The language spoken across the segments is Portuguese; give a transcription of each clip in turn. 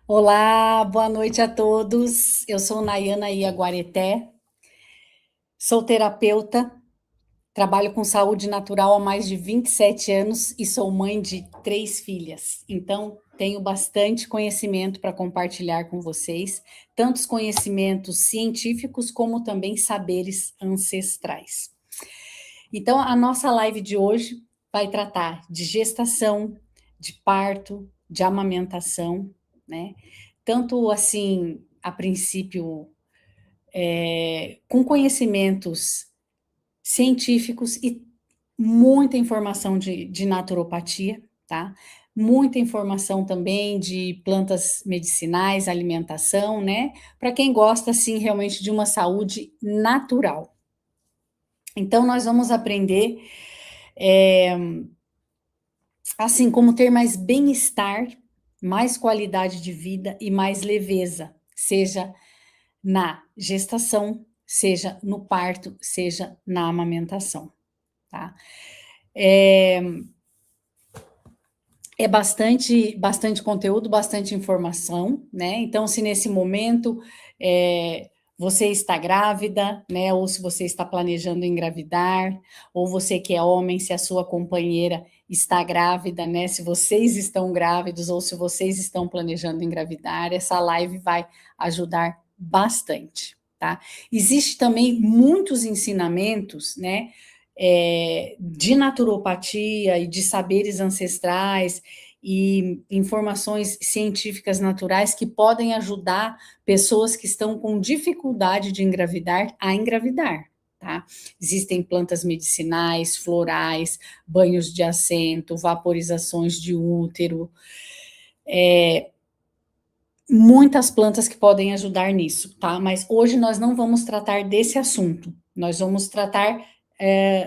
Olá, boa noite a todos. Eu sou Nayana Iaguareté, sou terapeuta, trabalho com saúde natural há mais de 27 anos e sou mãe de 3 filhas. Então, tenho bastante conhecimento para compartilhar com vocês, tantos conhecimentos científicos como também saberes ancestrais. Então, a nossa live de hoje vai tratar de gestação, de parto, de amamentação, né? Tanto assim, a princípio, com conhecimentos científicos e muita informação de naturopatia, tá? Muita informação também de plantas medicinais, alimentação, né? Para quem gosta, assim, realmente de uma saúde natural. Então, nós vamos aprender, assim, como ter mais bem-estar, mais qualidade de vida e mais leveza, seja na gestação, seja no parto, seja na amamentação, tá? É bastante conteúdo, bastante informação, né? Então, se nesse momento você está grávida, né? Ou se você está planejando engravidar, ou você que é homem, se a sua companheira está grávida, né? Se vocês estão grávidos ou se vocês estão planejando engravidar, essa live vai ajudar bastante, tá? Existe também muitos ensinamentos, né? De naturopatia e de saberes ancestrais e informações científicas naturais que podem ajudar pessoas que estão com dificuldade de engravidar a engravidar. Tá? Existem plantas medicinais, florais, banhos de assento, vaporizações de útero, muitas plantas que podem ajudar nisso, tá? Mas hoje nós não vamos tratar desse assunto. Nós vamos tratar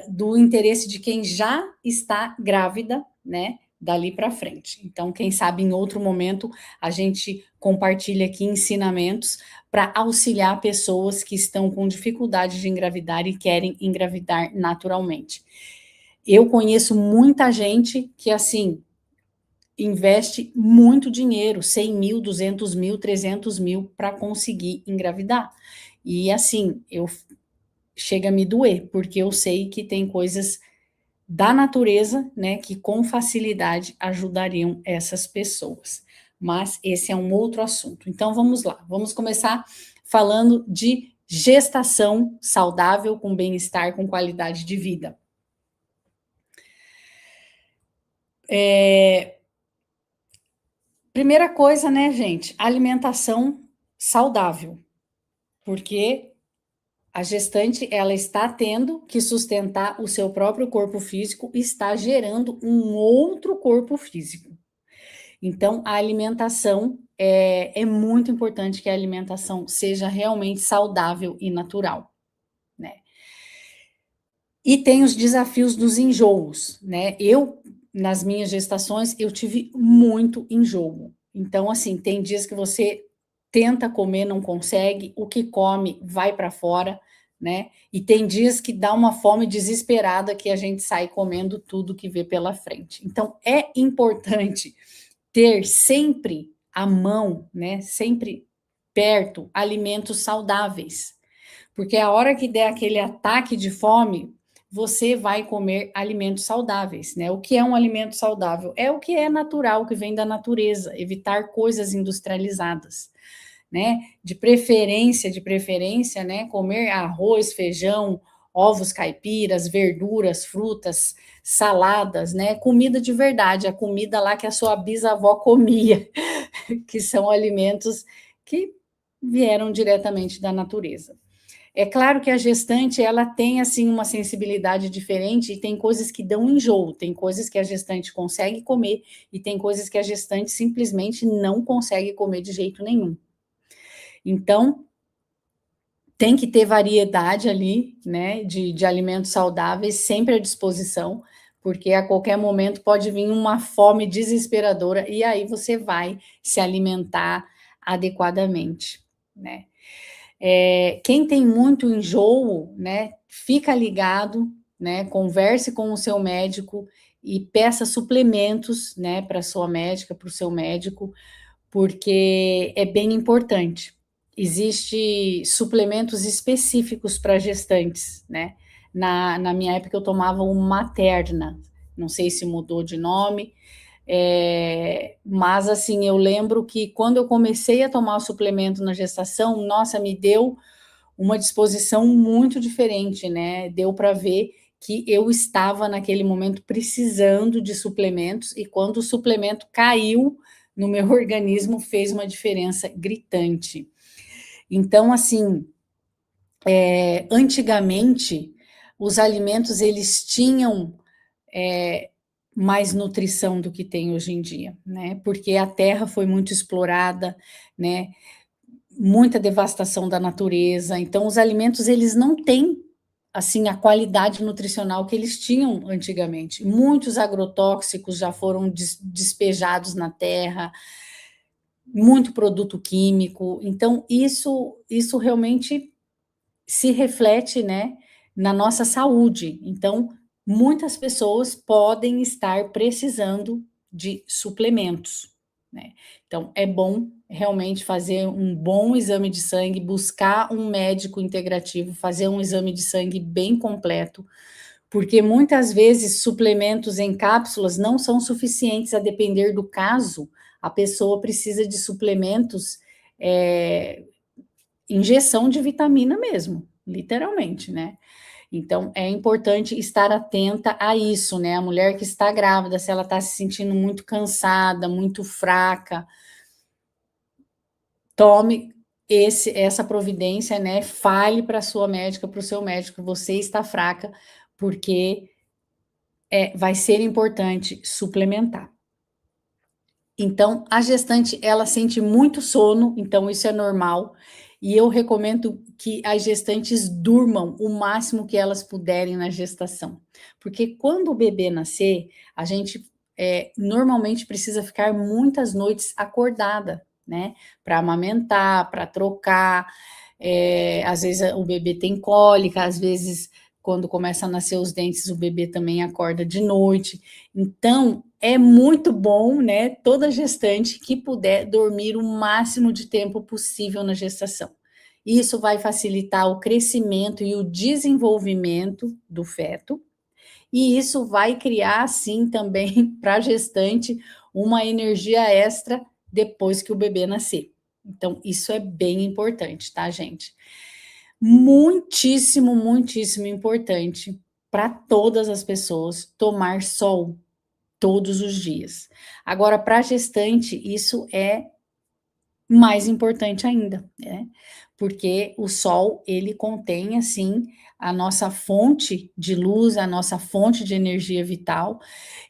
do interesse de quem já está grávida, né? Dali para frente. Então, quem sabe em outro momento a gente compartilha aqui ensinamentos para auxiliar pessoas que estão com dificuldade de engravidar e querem engravidar naturalmente. Eu conheço muita gente que, assim, investe muito dinheiro, 100 mil, 200 mil, 300 mil, para conseguir engravidar. E assim, chega a me doer, porque eu sei que tem coisas da natureza, né, que com facilidade ajudariam essas pessoas. Mas esse é um outro assunto. Então vamos lá, vamos começar falando de gestação saudável, com bem-estar, com qualidade de vida. Primeira coisa, né, gente, alimentação saudável, porque a gestante ela está tendo que sustentar o seu próprio corpo físico e está gerando um outro corpo físico. Então, a alimentação é muito importante que a alimentação seja realmente saudável e natural, né? E tem os desafios dos enjoos, né? Nas minhas gestações, eu tive muito enjoo. Então, assim, tem dias que você tenta comer, não consegue, o que come vai para fora, né? E tem dias que dá uma fome desesperada que a gente sai comendo tudo que vê pela frente. Então, é importante ter sempre à mão, né? Sempre perto alimentos saudáveis, porque a hora que der aquele ataque de fome, você vai comer alimentos saudáveis, né? O que é um alimento saudável? É o que é natural, que vem da natureza, evitar coisas industrializadas, né? De preferência, né? Comer arroz, feijão, ovos caipiras, verduras, frutas, saladas, né? Comida de verdade, a comida lá que a sua bisavó comia, que são alimentos que vieram diretamente da natureza. É claro que a gestante, ela tem, assim, uma sensibilidade diferente e tem coisas que dão enjoo, tem coisas que a gestante consegue comer e tem coisas que a gestante simplesmente não consegue comer de jeito nenhum. Então, tem que ter variedade ali, né, de alimentos saudáveis sempre à disposição, porque a qualquer momento pode vir uma fome desesperadora e aí você vai se alimentar adequadamente, né? Quem tem muito enjoo, né, fica ligado, né, converse com o seu médico e peça suplementos, né, para sua médica, para o seu médico, porque é bem importante. Existem suplementos específicos para gestantes, né? Na minha época eu tomava o Materna, não sei se mudou de nome, mas assim, eu lembro que quando eu comecei a tomar o suplemento na gestação, nossa, me deu uma disposição muito diferente, né? Deu para ver que eu estava naquele momento precisando de suplementos e quando o suplemento caiu no meu organismo fez uma diferença gritante. Então, assim, antigamente os alimentos eles tinham mais nutrição do que tem hoje em dia, né? Porque a terra foi muito explorada, né? Muita devastação da natureza. Então, os alimentos eles não têm assim a qualidade nutricional que eles tinham antigamente. Muitos agrotóxicos já foram despejados na terra, muito produto químico. Então, isso realmente se reflete, né, na nossa saúde. Então, muitas pessoas podem estar precisando de suplementos, né? Então, é bom realmente fazer um bom exame de sangue, buscar um médico integrativo, fazer um exame de sangue bem completo, porque muitas vezes suplementos em cápsulas não são suficientes, a depender do caso, a pessoa precisa de suplementos, injeção de vitamina mesmo, literalmente, né? Então, é importante estar atenta a isso, né? A mulher que está grávida, se ela está se sentindo muito cansada, muito fraca, tome essa providência, né? Fale para a sua médica, para o seu médico, você está fraca, porque vai ser importante suplementar. Então, a gestante, ela sente muito sono, então isso é normal, e eu recomendo que as gestantes durmam o máximo que elas puderem na gestação, porque quando o bebê nascer, a gente normalmente precisa ficar muitas noites acordada, né, para amamentar, para trocar, às vezes o bebê tem cólica, às vezes quando começa a nascer os dentes, o bebê também acorda de noite. Então, é muito bom, né, toda gestante que puder dormir o máximo de tempo possível na gestação. Isso vai facilitar o crescimento e o desenvolvimento do feto, e isso vai criar, sim, também para a gestante uma energia extra depois que o bebê nascer. Então, isso é bem importante, tá, gente? Muitíssimo, muitíssimo importante para todas as pessoas tomar sol todos os dias. Agora, para a gestante, isso é mais importante ainda, né? Porque o sol, ele contém, assim, a nossa fonte de luz, a nossa fonte de energia vital,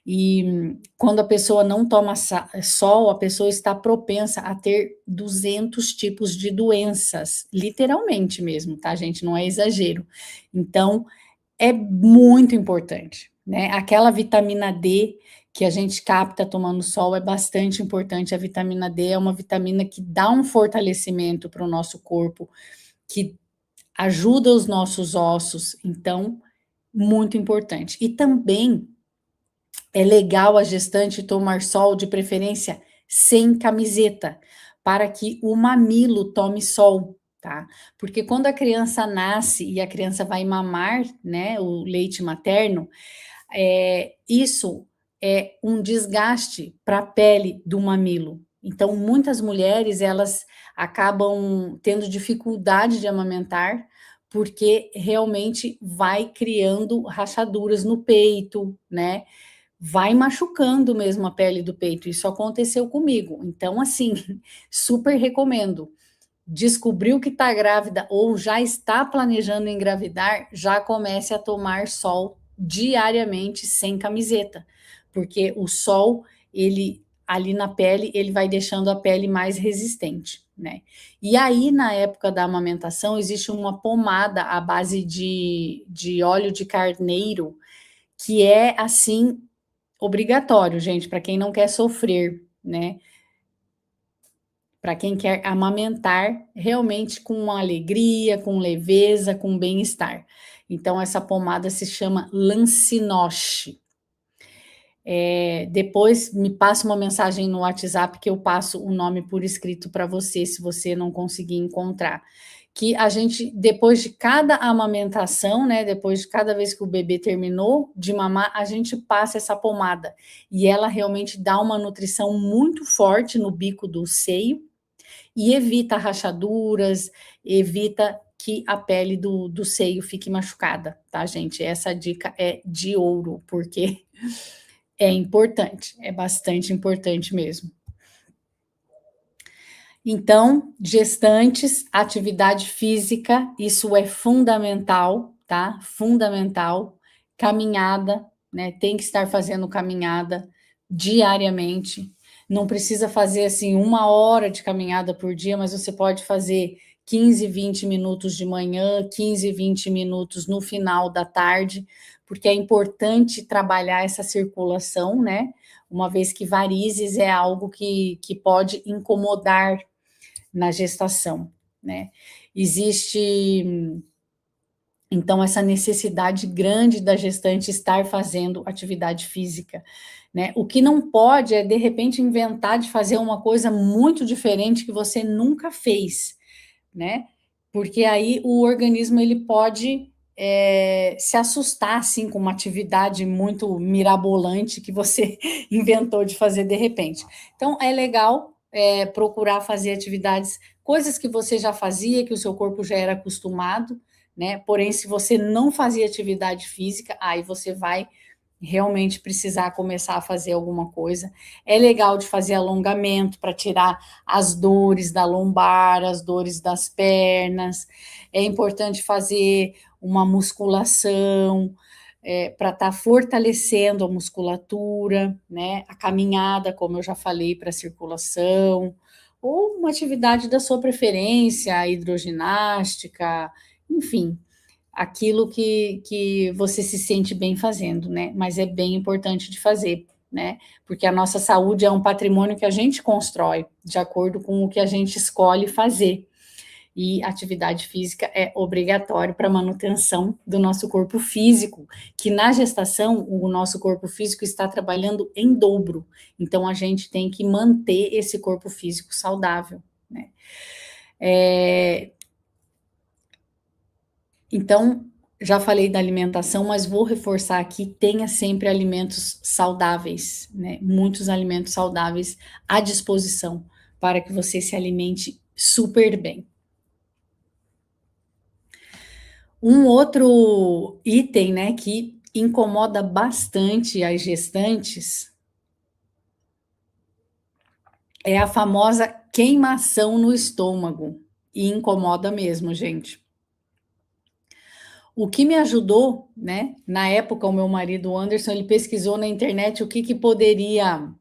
e quando a pessoa não toma sol, a pessoa está propensa a ter 200 tipos de doenças, literalmente mesmo, tá, gente? Não é exagero. Então, é muito importante, né? Aquela vitamina D que a gente capta tomando sol é bastante importante. A vitamina D é uma vitamina que dá um fortalecimento para o nosso corpo, que ajuda os nossos ossos, então, muito importante. E também é legal a gestante tomar sol, de preferência sem camiseta, para que o mamilo tome sol, tá? Porque quando a criança nasce e a criança vai mamar, né, o leite materno, isso é um desgaste para a pele do mamilo. Então, muitas mulheres, elas acabam tendo dificuldade de amamentar, porque realmente vai criando rachaduras no peito, né? Vai machucando mesmo a pele do peito. Isso aconteceu comigo. Então, assim, super recomendo. Descobriu que está grávida ou já está planejando engravidar, já comece a tomar sol diariamente sem camiseta, porque o sol, ele ali na pele, ele vai deixando a pele mais resistente, né? E aí, na época da amamentação, existe uma pomada à base de óleo de carneiro, que é assim obrigatório, gente, para quem não quer sofrer, né? Para quem quer amamentar realmente com alegria, com leveza, com bem-estar. Então, essa pomada se chama Lancinoche. Depois me passa uma mensagem no WhatsApp que eu passo o nome por escrito para você, se você não conseguir encontrar. Que a gente, depois de cada amamentação, né, depois de cada vez que o bebê terminou de mamar, a gente passa essa pomada. E ela realmente dá uma nutrição muito forte no bico do seio e evita rachaduras, evita que a pele do seio fique machucada, tá, gente? Essa dica é de ouro, porque é importante, é bastante importante mesmo. Então, gestantes, atividade física, isso é fundamental, tá? Fundamental. Caminhada, né? Tem que estar fazendo caminhada diariamente. Não precisa fazer assim 1 hora de caminhada por dia, mas você pode fazer 15, 20 minutos de manhã, 15, 20 minutos no final da tarde, porque é importante trabalhar essa circulação, né? Uma vez que varizes é algo que pode incomodar na gestação, né? Existe, então, essa necessidade grande da gestante estar fazendo atividade física, né? O que não pode é, de repente, inventar de fazer uma coisa muito diferente que você nunca fez, né? Porque aí o organismo, ele pode se assustar, assim, com uma atividade muito mirabolante que você inventou de fazer de repente. Então, é legal procurar fazer atividades, coisas que você já fazia, que o seu corpo já era acostumado, né? Porém, se você não fazia atividade física, aí você vai realmente precisar começar a fazer alguma coisa. É legal de fazer alongamento para tirar as dores da lombar, as dores das pernas. É importante fazer uma musculação para estar fortalecendo a musculatura, né? A caminhada, como eu já falei, para circulação, ou uma atividade da sua preferência, hidroginástica, enfim, aquilo que você se sente bem fazendo, né? Mas é bem importante de fazer, né? Porque a nossa saúde é um patrimônio que a gente constrói de acordo com o que a gente escolhe fazer. E atividade física é obrigatório para a manutenção do nosso corpo físico, que na gestação o nosso corpo físico está trabalhando em dobro. Então a gente tem que manter esse corpo físico saudável, né? Então, já falei da alimentação, mas vou reforçar aqui: tenha sempre alimentos saudáveis, né? Muitos alimentos saudáveis à disposição para que você se alimente super bem. Um outro item, né, que incomoda bastante as gestantes é a famosa queimação no estômago. E incomoda mesmo, gente. O que me ajudou, né? Na época, o meu marido Anderson, ele pesquisou na internet o que poderia,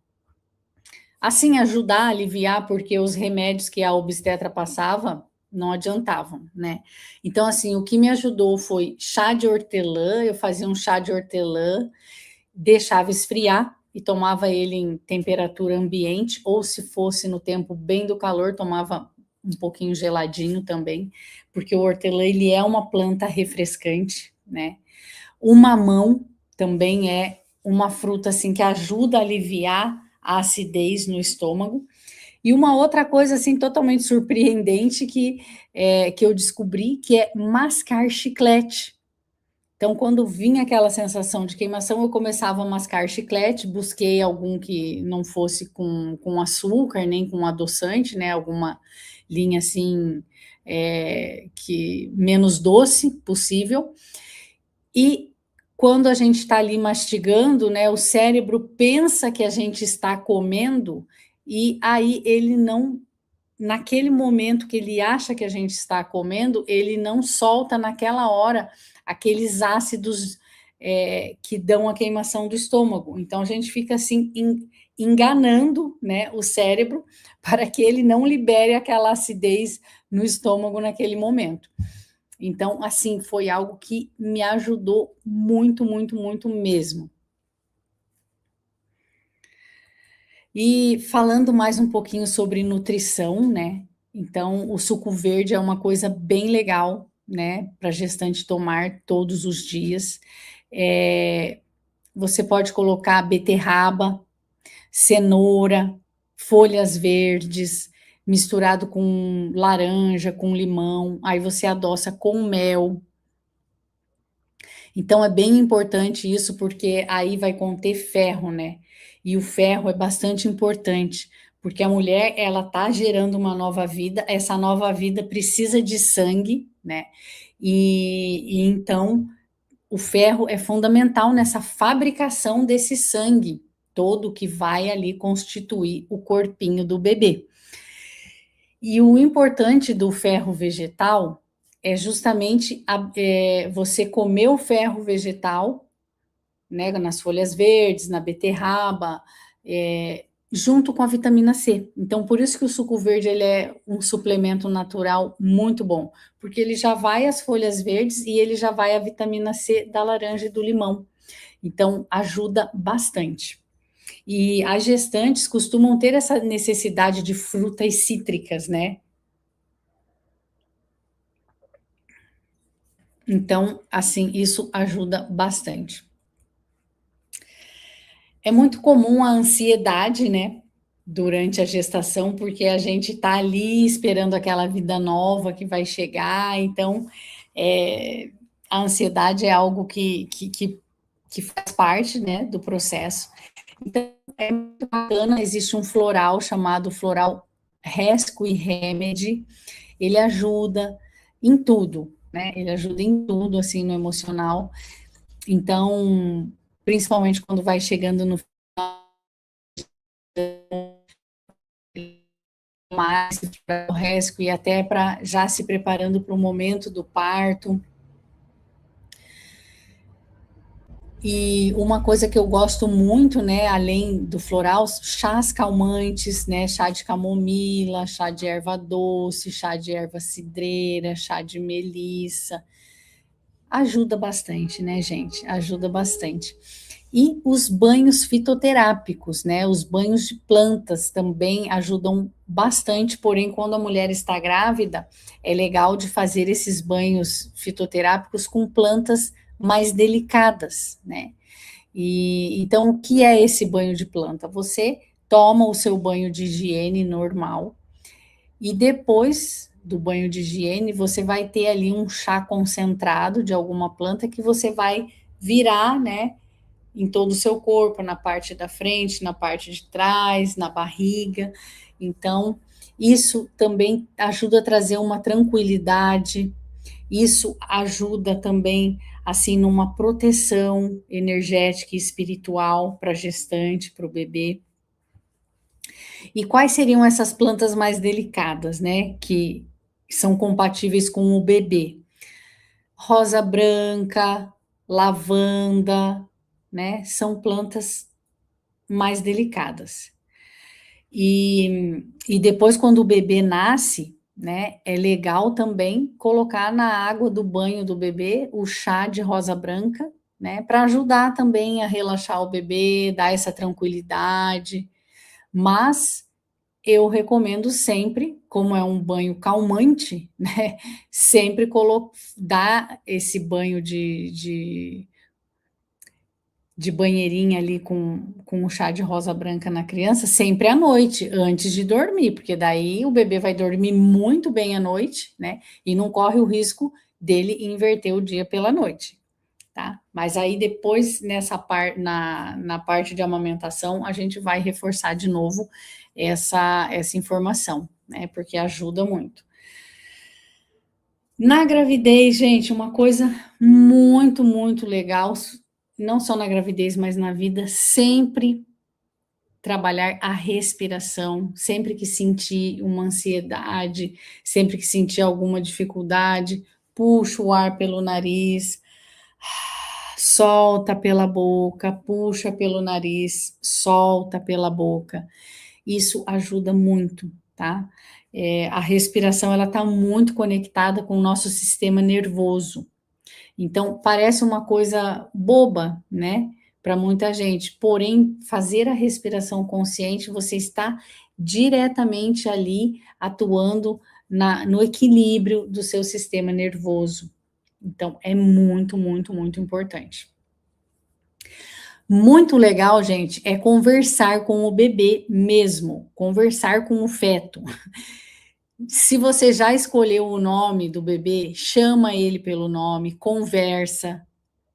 assim, ajudar a aliviar, porque os remédios que a obstetra passava não adiantavam, né? Então, assim, o que me ajudou foi chá de hortelã. Eu fazia um chá de hortelã, deixava esfriar e tomava ele em temperatura ambiente, ou se fosse no tempo bem do calor, tomava um pouquinho geladinho também, porque o hortelã, ele é uma planta refrescante, né? O mamão também é uma fruta assim que ajuda a aliviar a acidez no estômago. E uma outra coisa assim totalmente surpreendente que eu descobri, que é mascar chiclete. Então, quando vinha aquela sensação de queimação, eu começava a mascar chiclete, busquei algum que não fosse com açúcar, nem com adoçante, né? Alguma linha assim, que menos doce possível. E quando a gente está ali mastigando, né, o cérebro pensa que a gente está comendo, e aí ele não, naquele momento que ele acha que a gente está comendo, ele não solta naquela hora aqueles ácidos que dão a queimação do estômago. Então a gente fica assim enganando, né, o cérebro para que ele não libere aquela acidez no estômago naquele momento. Então, assim, foi algo que me ajudou muito, muito, muito mesmo. E falando mais um pouquinho sobre nutrição, né? Então, o suco verde é uma coisa bem legal, né, para gestante tomar todos os dias. você pode colocar beterraba, cenoura, folhas verdes, misturado com laranja, com limão, aí você adoça com mel. Então é bem importante isso, porque aí vai conter ferro, né? E o ferro é bastante importante, porque a mulher, ela tá gerando uma nova vida, essa nova vida precisa de sangue, né? E então o ferro é fundamental nessa fabricação desse sangue todo que vai ali constituir o corpinho do bebê. E o importante do ferro vegetal é justamente você comer o ferro vegetal, né, nas folhas verdes, na beterraba, junto com a vitamina C. Então, por isso que o suco verde ele é um suplemento natural muito bom, porque ele já vai as folhas verdes e ele já vai a vitamina C da laranja e do limão. Então, ajuda bastante. E as gestantes costumam ter essa necessidade de frutas cítricas, né? Então, assim, isso ajuda bastante. É muito comum a ansiedade, né, durante a gestação, porque a gente está ali esperando aquela vida nova que vai chegar, então, é, a ansiedade é algo que faz parte, né, do processo. Então, é muito bacana, existe um floral chamado floral Rescue Remedy, ele ajuda em tudo, né, ele ajuda em tudo, assim, no emocional. Então, principalmente quando vai chegando no mais para o rescue e até para já se preparando para o momento do parto. E uma coisa que eu gosto muito, né, além do floral, chás calmantes, né, chá de camomila, chá de erva doce, chá de erva cidreira, chá de melissa. Ajuda bastante, né, gente? Ajuda bastante. E os banhos fitoterápicos, né? Os banhos de plantas também ajudam bastante, porém, quando a mulher está grávida, é legal de fazer esses banhos fitoterápicos com plantas mais delicadas, né? E então, o que é esse banho de planta? Você toma o seu banho de higiene normal, e depois do banho de higiene, você vai ter ali um chá concentrado de alguma planta que você vai virar, né, em todo o seu corpo, na parte da frente, na parte de trás, na barriga. Então, isso também ajuda a trazer uma tranquilidade, isso ajuda também, assim, numa proteção energética e espiritual para a gestante, para o bebê. E quais seriam essas plantas mais delicadas, né, que são compatíveis com o bebê? Rosa branca, lavanda, né, são plantas mais delicadas. E depois, quando o bebê nasce, né, é legal também colocar na água do banho do bebê o chá de rosa branca, né, para ajudar também a relaxar o bebê, dar essa tranquilidade. Mas eu recomendo sempre, como é um banho calmante, né, sempre dar esse banho de banheirinha ali com o chá de rosa branca na criança, sempre à noite, antes de dormir, porque daí o bebê vai dormir muito bem à noite, né, e não corre o risco dele inverter o dia pela noite, tá? Mas aí depois, na parte de amamentação, a gente vai reforçar de novo essa informação, né? Porque ajuda muito. Na gravidez, gente, uma coisa muito, muito legal, não só na gravidez, mas na vida, sempre trabalhar a respiração, sempre que sentir uma ansiedade, sempre que sentir alguma dificuldade, puxa o ar pelo nariz, solta pela boca, puxa pelo nariz, solta pela boca. Isso ajuda muito, tá? A respiração ela está muito conectada com o nosso sistema nervoso. Então, parece uma coisa boba, né? Para muita gente. Porém, fazer a respiração consciente, você está diretamente ali atuando no equilíbrio do seu sistema nervoso. Então, é muito, muito, muito importante. Muito legal, gente, é conversar com o bebê mesmo, conversar com o feto. Se você já escolheu o nome do bebê, chama ele pelo nome, conversa,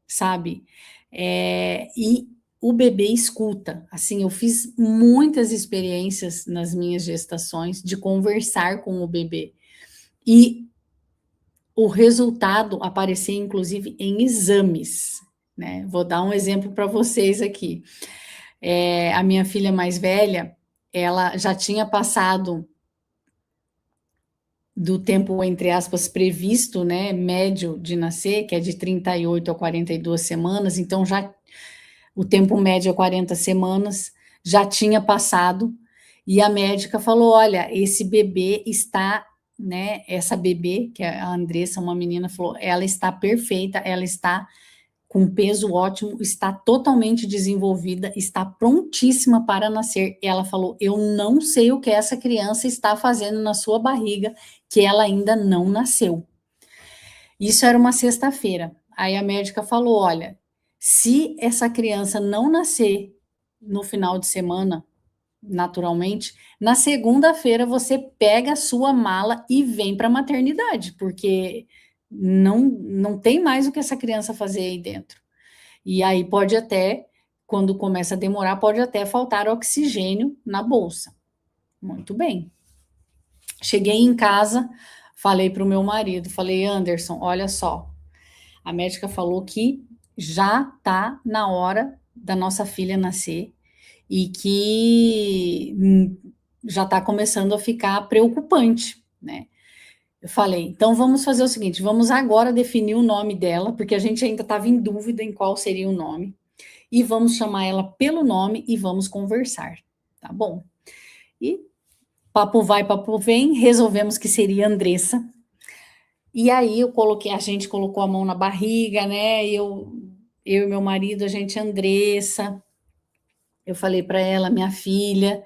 sabe? E o bebê escuta. Assim, eu fiz muitas experiências nas minhas gestações de conversar com o bebê. E o resultado aparecia, inclusive, em exames, né? Vou dar um exemplo para vocês aqui. A minha filha mais velha, ela já tinha passado do tempo, entre aspas, previsto, né, médio de nascer, que é de 38 a 42 semanas, então já o tempo médio é 40 semanas, já tinha passado, e a médica falou: olha, esse bebê está, né, essa bebê, que é a Andressa, uma menina, falou, ela está perfeita, ela está com peso ótimo, está totalmente desenvolvida, está prontíssima para nascer. E ela falou: eu não sei o que essa criança está fazendo na sua barriga, que ela ainda não nasceu. Isso era uma sexta-feira. Aí a médica falou: olha, se essa criança não nascer no final de semana, naturalmente, na segunda-feira você pega a sua mala e vem para a maternidade, porque não tem mais o que essa criança fazer aí dentro. E aí pode até, quando começa a demorar, pode até faltar oxigênio na bolsa. Muito bem. Cheguei em casa, falei para o meu marido, falei: Anderson, olha só, a médica falou que já está na hora da nossa filha nascer e que já está começando a ficar preocupante, né? Eu falei: então vamos fazer o seguinte, vamos agora definir o nome dela, porque a gente ainda estava em dúvida em qual seria o nome, e vamos chamar ela pelo nome e vamos conversar, tá bom? E papo vai, papo vem, resolvemos que seria Andressa. E aí a gente colocou a mão na barriga, né? Eu e meu marido, a gente Andressa. Eu falei para ela: minha filha,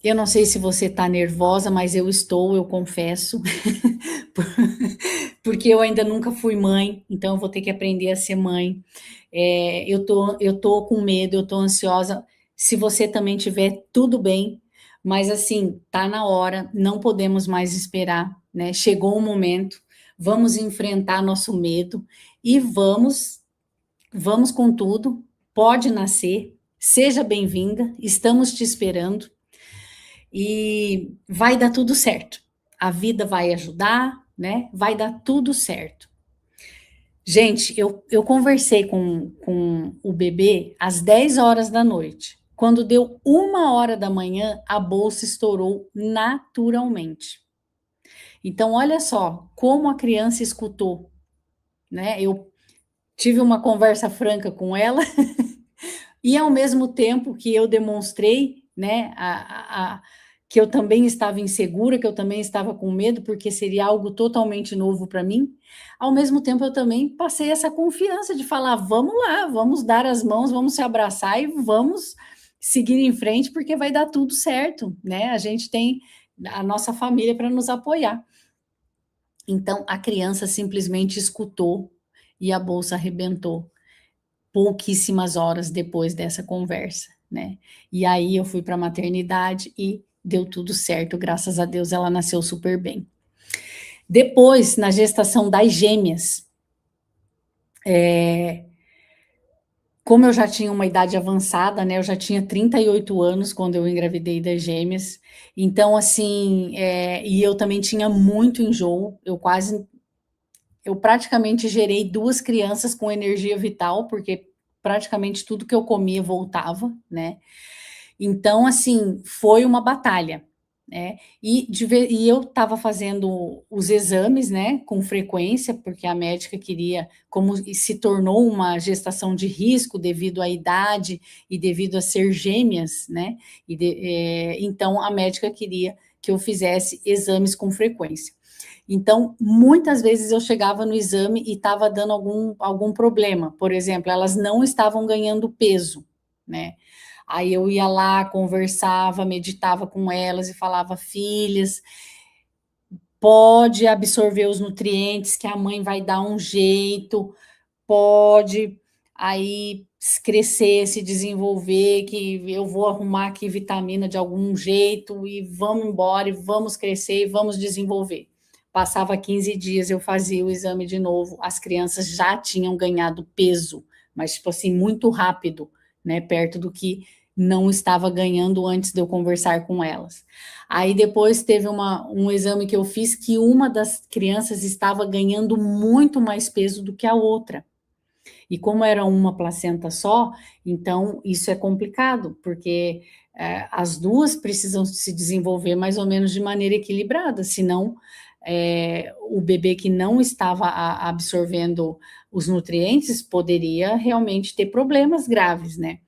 eu não sei se você está nervosa, mas eu estou, eu confesso, porque eu ainda nunca fui mãe, então eu vou ter que aprender a ser mãe. Eu tô com medo, eu tô ansiosa. Se você também tiver, tudo bem, mas assim, tá na hora, não podemos mais esperar, né? Chegou o momento, vamos enfrentar nosso medo e vamos com tudo. Pode nascer, seja bem-vinda, estamos te esperando e vai dar tudo certo. A vida vai ajudar, né? Vai dar tudo certo. Gente, eu conversei com o bebê às 10 horas da noite. Quando deu 1 hora da manhã, a bolsa estourou naturalmente. Então, olha só como a criança escutou, né? Eu tive uma conversa franca com ela e, ao mesmo tempo que eu demonstrei, né, que eu também estava insegura, que eu também estava com medo, porque seria algo totalmente novo para mim, ao mesmo tempo eu também passei essa confiança de falar: vamos lá, vamos dar as mãos, vamos se abraçar e vamos seguir em frente, porque vai dar tudo certo, né? A gente tem a nossa família para nos apoiar. Então, a criança simplesmente escutou e a bolsa arrebentou pouquíssimas horas depois dessa conversa, né? E aí eu fui para a maternidade e deu tudo certo, graças a Deus ela nasceu super bem. Depois, na gestação das gêmeas, como eu já tinha uma idade avançada, né? Eu já tinha 38 anos quando eu engravidei das gêmeas. Então, assim, e eu também tinha muito enjoo. Eu praticamente gerei 2 crianças com energia vital, porque praticamente tudo que eu comia voltava, né? Então, assim, foi uma batalha, né? E eu estava fazendo os exames, né, com frequência, porque a médica queria, como se tornou uma gestação de risco devido à idade e devido a ser gêmeas, né? Então, a médica queria que eu fizesse exames com frequência. Então, muitas vezes eu chegava no exame e estava dando algum problema. Por exemplo, elas não estavam ganhando peso, né? Aí eu ia lá, conversava, meditava com elas e falava: filhas, pode absorver os nutrientes que a mãe vai dar um jeito, pode. aí crescer, se desenvolver, que eu vou arrumar aqui vitamina de algum jeito e vamos embora, e vamos crescer e vamos desenvolver. Passava 15 dias, eu fazia o exame de novo, as crianças já tinham ganhado peso, mas tipo assim, muito rápido, né, perto do que não estava ganhando antes de eu conversar com elas. Aí depois teve um exame que eu fiz que uma das crianças estava ganhando muito mais peso do que a outra. E como era uma placenta só, então isso é complicado, porque as duas precisam se desenvolver mais ou menos de maneira equilibrada, senão o bebê que não estava absorvendo os nutrientes poderia realmente ter problemas graves, né?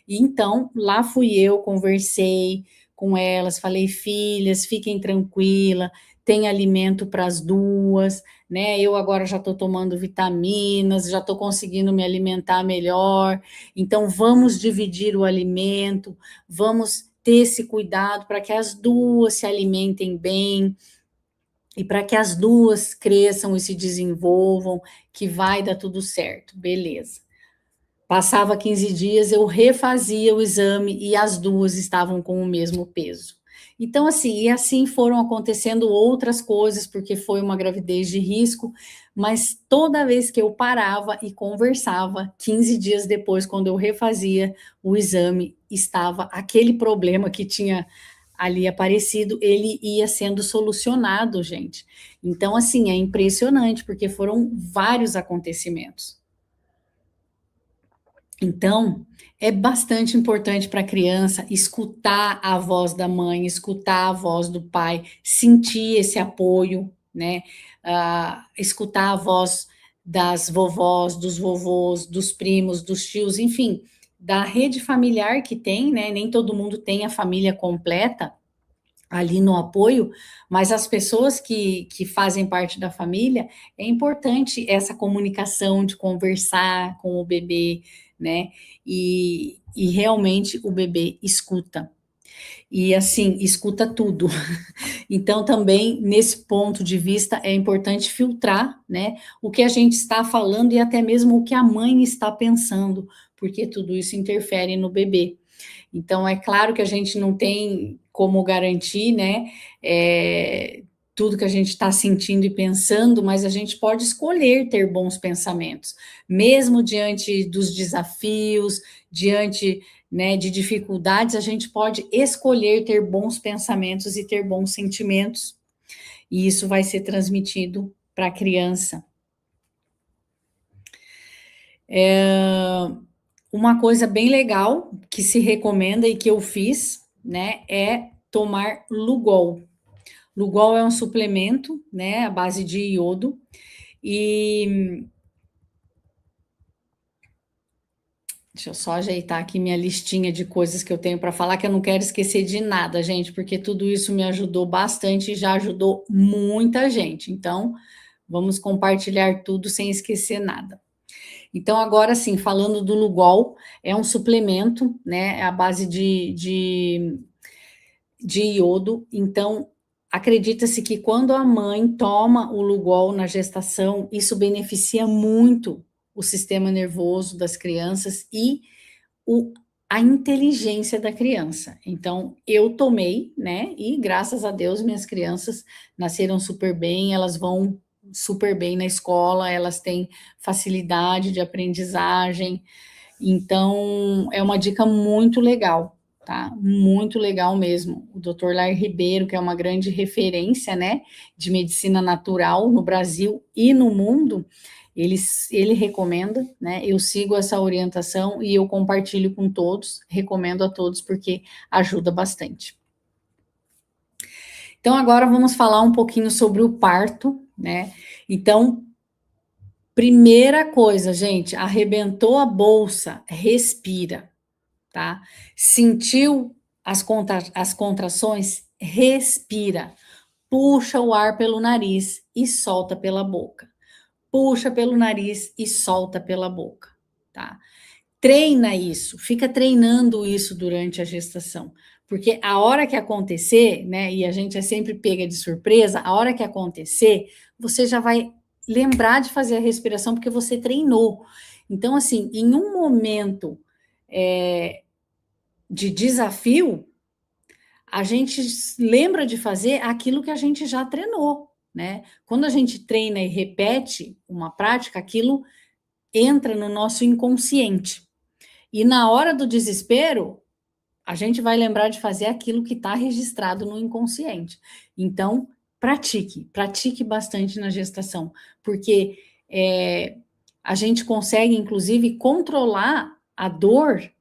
E então, lá fui eu, conversei com elas, falei, filhas, fiquem tranquilas, tem alimento para as duas, né? Eu agora já estou tomando vitaminas, já estou conseguindo me alimentar melhor, então vamos dividir o alimento, vamos ter esse cuidado para que as duas se alimentem bem e para que as duas cresçam e se desenvolvam, que vai dar tudo certo, beleza. Passava 15 dias, eu refazia o exame e as duas estavam com o mesmo peso. Então, assim, e assim foram acontecendo outras coisas, porque foi uma gravidez de risco, mas toda vez que eu parava e conversava, 15 dias depois, quando eu refazia o exame, estava aquele problema que tinha ali aparecido, ele ia sendo solucionado, gente. Então, assim, é impressionante, porque foram vários acontecimentos. Então, é bastante importante para a criança escutar a voz da mãe, escutar a voz do pai, sentir esse apoio, né? Escutar a voz das vovós, dos vovôs, dos primos, dos tios, enfim, da rede familiar que tem, né? Nem todo mundo tem a família completa ali no apoio, mas as pessoas que fazem parte da família, é importante essa comunicação de conversar com o bebê, né? E realmente o bebê escuta. E assim, escuta tudo. Então, também, nesse ponto de vista, é importante filtrar, né, o que a gente está falando e até mesmo o que a mãe está pensando, porque tudo isso interfere no bebê. Então, é claro que a gente não tem como garantir, né, tudo que a gente está sentindo e pensando, mas a gente pode escolher ter bons pensamentos, mesmo diante dos desafios, diante, né, de dificuldades, a gente pode escolher ter bons pensamentos e ter bons sentimentos, e isso vai ser transmitido para a criança. Uma coisa bem legal que se recomenda e que eu fiz, né, é tomar Lugol. Lugol é um suplemento, né, à base de iodo, e deixa eu só ajeitar aqui minha listinha de coisas que eu tenho para falar, que eu não quero esquecer de nada, gente, porque tudo isso me ajudou bastante e já ajudou muita gente. Então, vamos compartilhar tudo sem esquecer nada. Então, agora sim, falando do Lugol, é um suplemento, né, à base de iodo. Então, acredita-se que quando a mãe toma o Lugol na gestação, isso beneficia muito o sistema nervoso das crianças e o, a inteligência da criança. Então, eu tomei, né? E graças a Deus, minhas crianças nasceram super bem, elas vão super bem na escola, elas têm facilidade de aprendizagem. Então, é uma dica muito legal, tá? Muito legal mesmo. O Dr. Lair Ribeiro, que é uma grande referência, né, de medicina natural no Brasil e no mundo, ele recomenda, né? Eu sigo essa orientação e eu compartilho com todos, recomendo a todos porque ajuda bastante. Então, agora vamos falar um pouquinho sobre o parto, né? Então, primeira coisa, gente, arrebentou a bolsa, respira, tá? Sentiu as contrações, respira, puxa o ar pelo nariz e solta pela boca. Puxa pelo nariz e solta pela boca, tá? Treina isso, fica treinando isso durante a gestação, porque a hora que acontecer, né, e a gente é sempre pega de surpresa, a hora que acontecer, você já vai lembrar de fazer a respiração porque você treinou. Então, assim, em um momento de desafio, a gente lembra de fazer aquilo que a gente já treinou, né? Quando a gente treina e repete uma prática, aquilo entra no nosso inconsciente. E na hora do desespero, a gente vai lembrar de fazer aquilo que está registrado no inconsciente. Então, pratique bastante na gestação, porque a gente consegue, inclusive, controlar a dor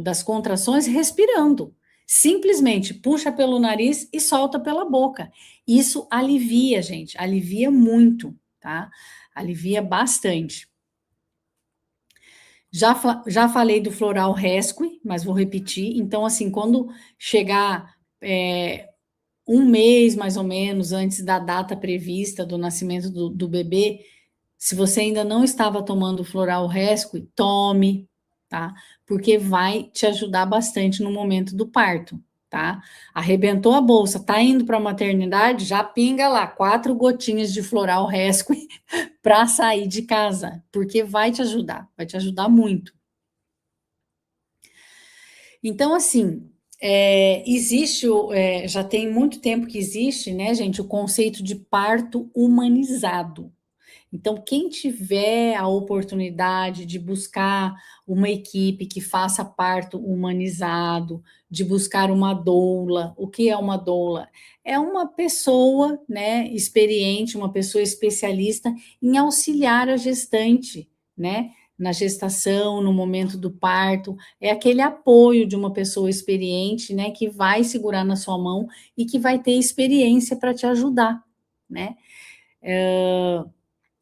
das contrações respirando. Simplesmente puxa pelo nariz e solta pela boca. Isso alivia, gente, alivia muito, tá? Alivia bastante. Já falei do floral rescue, mas vou repetir. Então, assim, quando chegar um mês mais ou menos antes da data prevista do nascimento do bebê, se você ainda não estava tomando floral rescue, tome, tá? Porque vai te ajudar bastante no momento do parto, tá? Arrebentou a bolsa, tá indo para a maternidade, já pinga lá 4 gotinhas de floral rescue para sair de casa, porque vai te ajudar muito. Então, assim, já tem muito tempo que existe, né, gente, o conceito de parto humanizado. Então, quem tiver a oportunidade de buscar uma equipe que faça parto humanizado, de buscar uma doula, o que é uma doula? É uma pessoa, né, experiente, uma pessoa especialista em auxiliar a gestante, né, na gestação, no momento do parto, é aquele apoio de uma pessoa experiente, né, que vai segurar na sua mão e que vai ter experiência para te ajudar, né?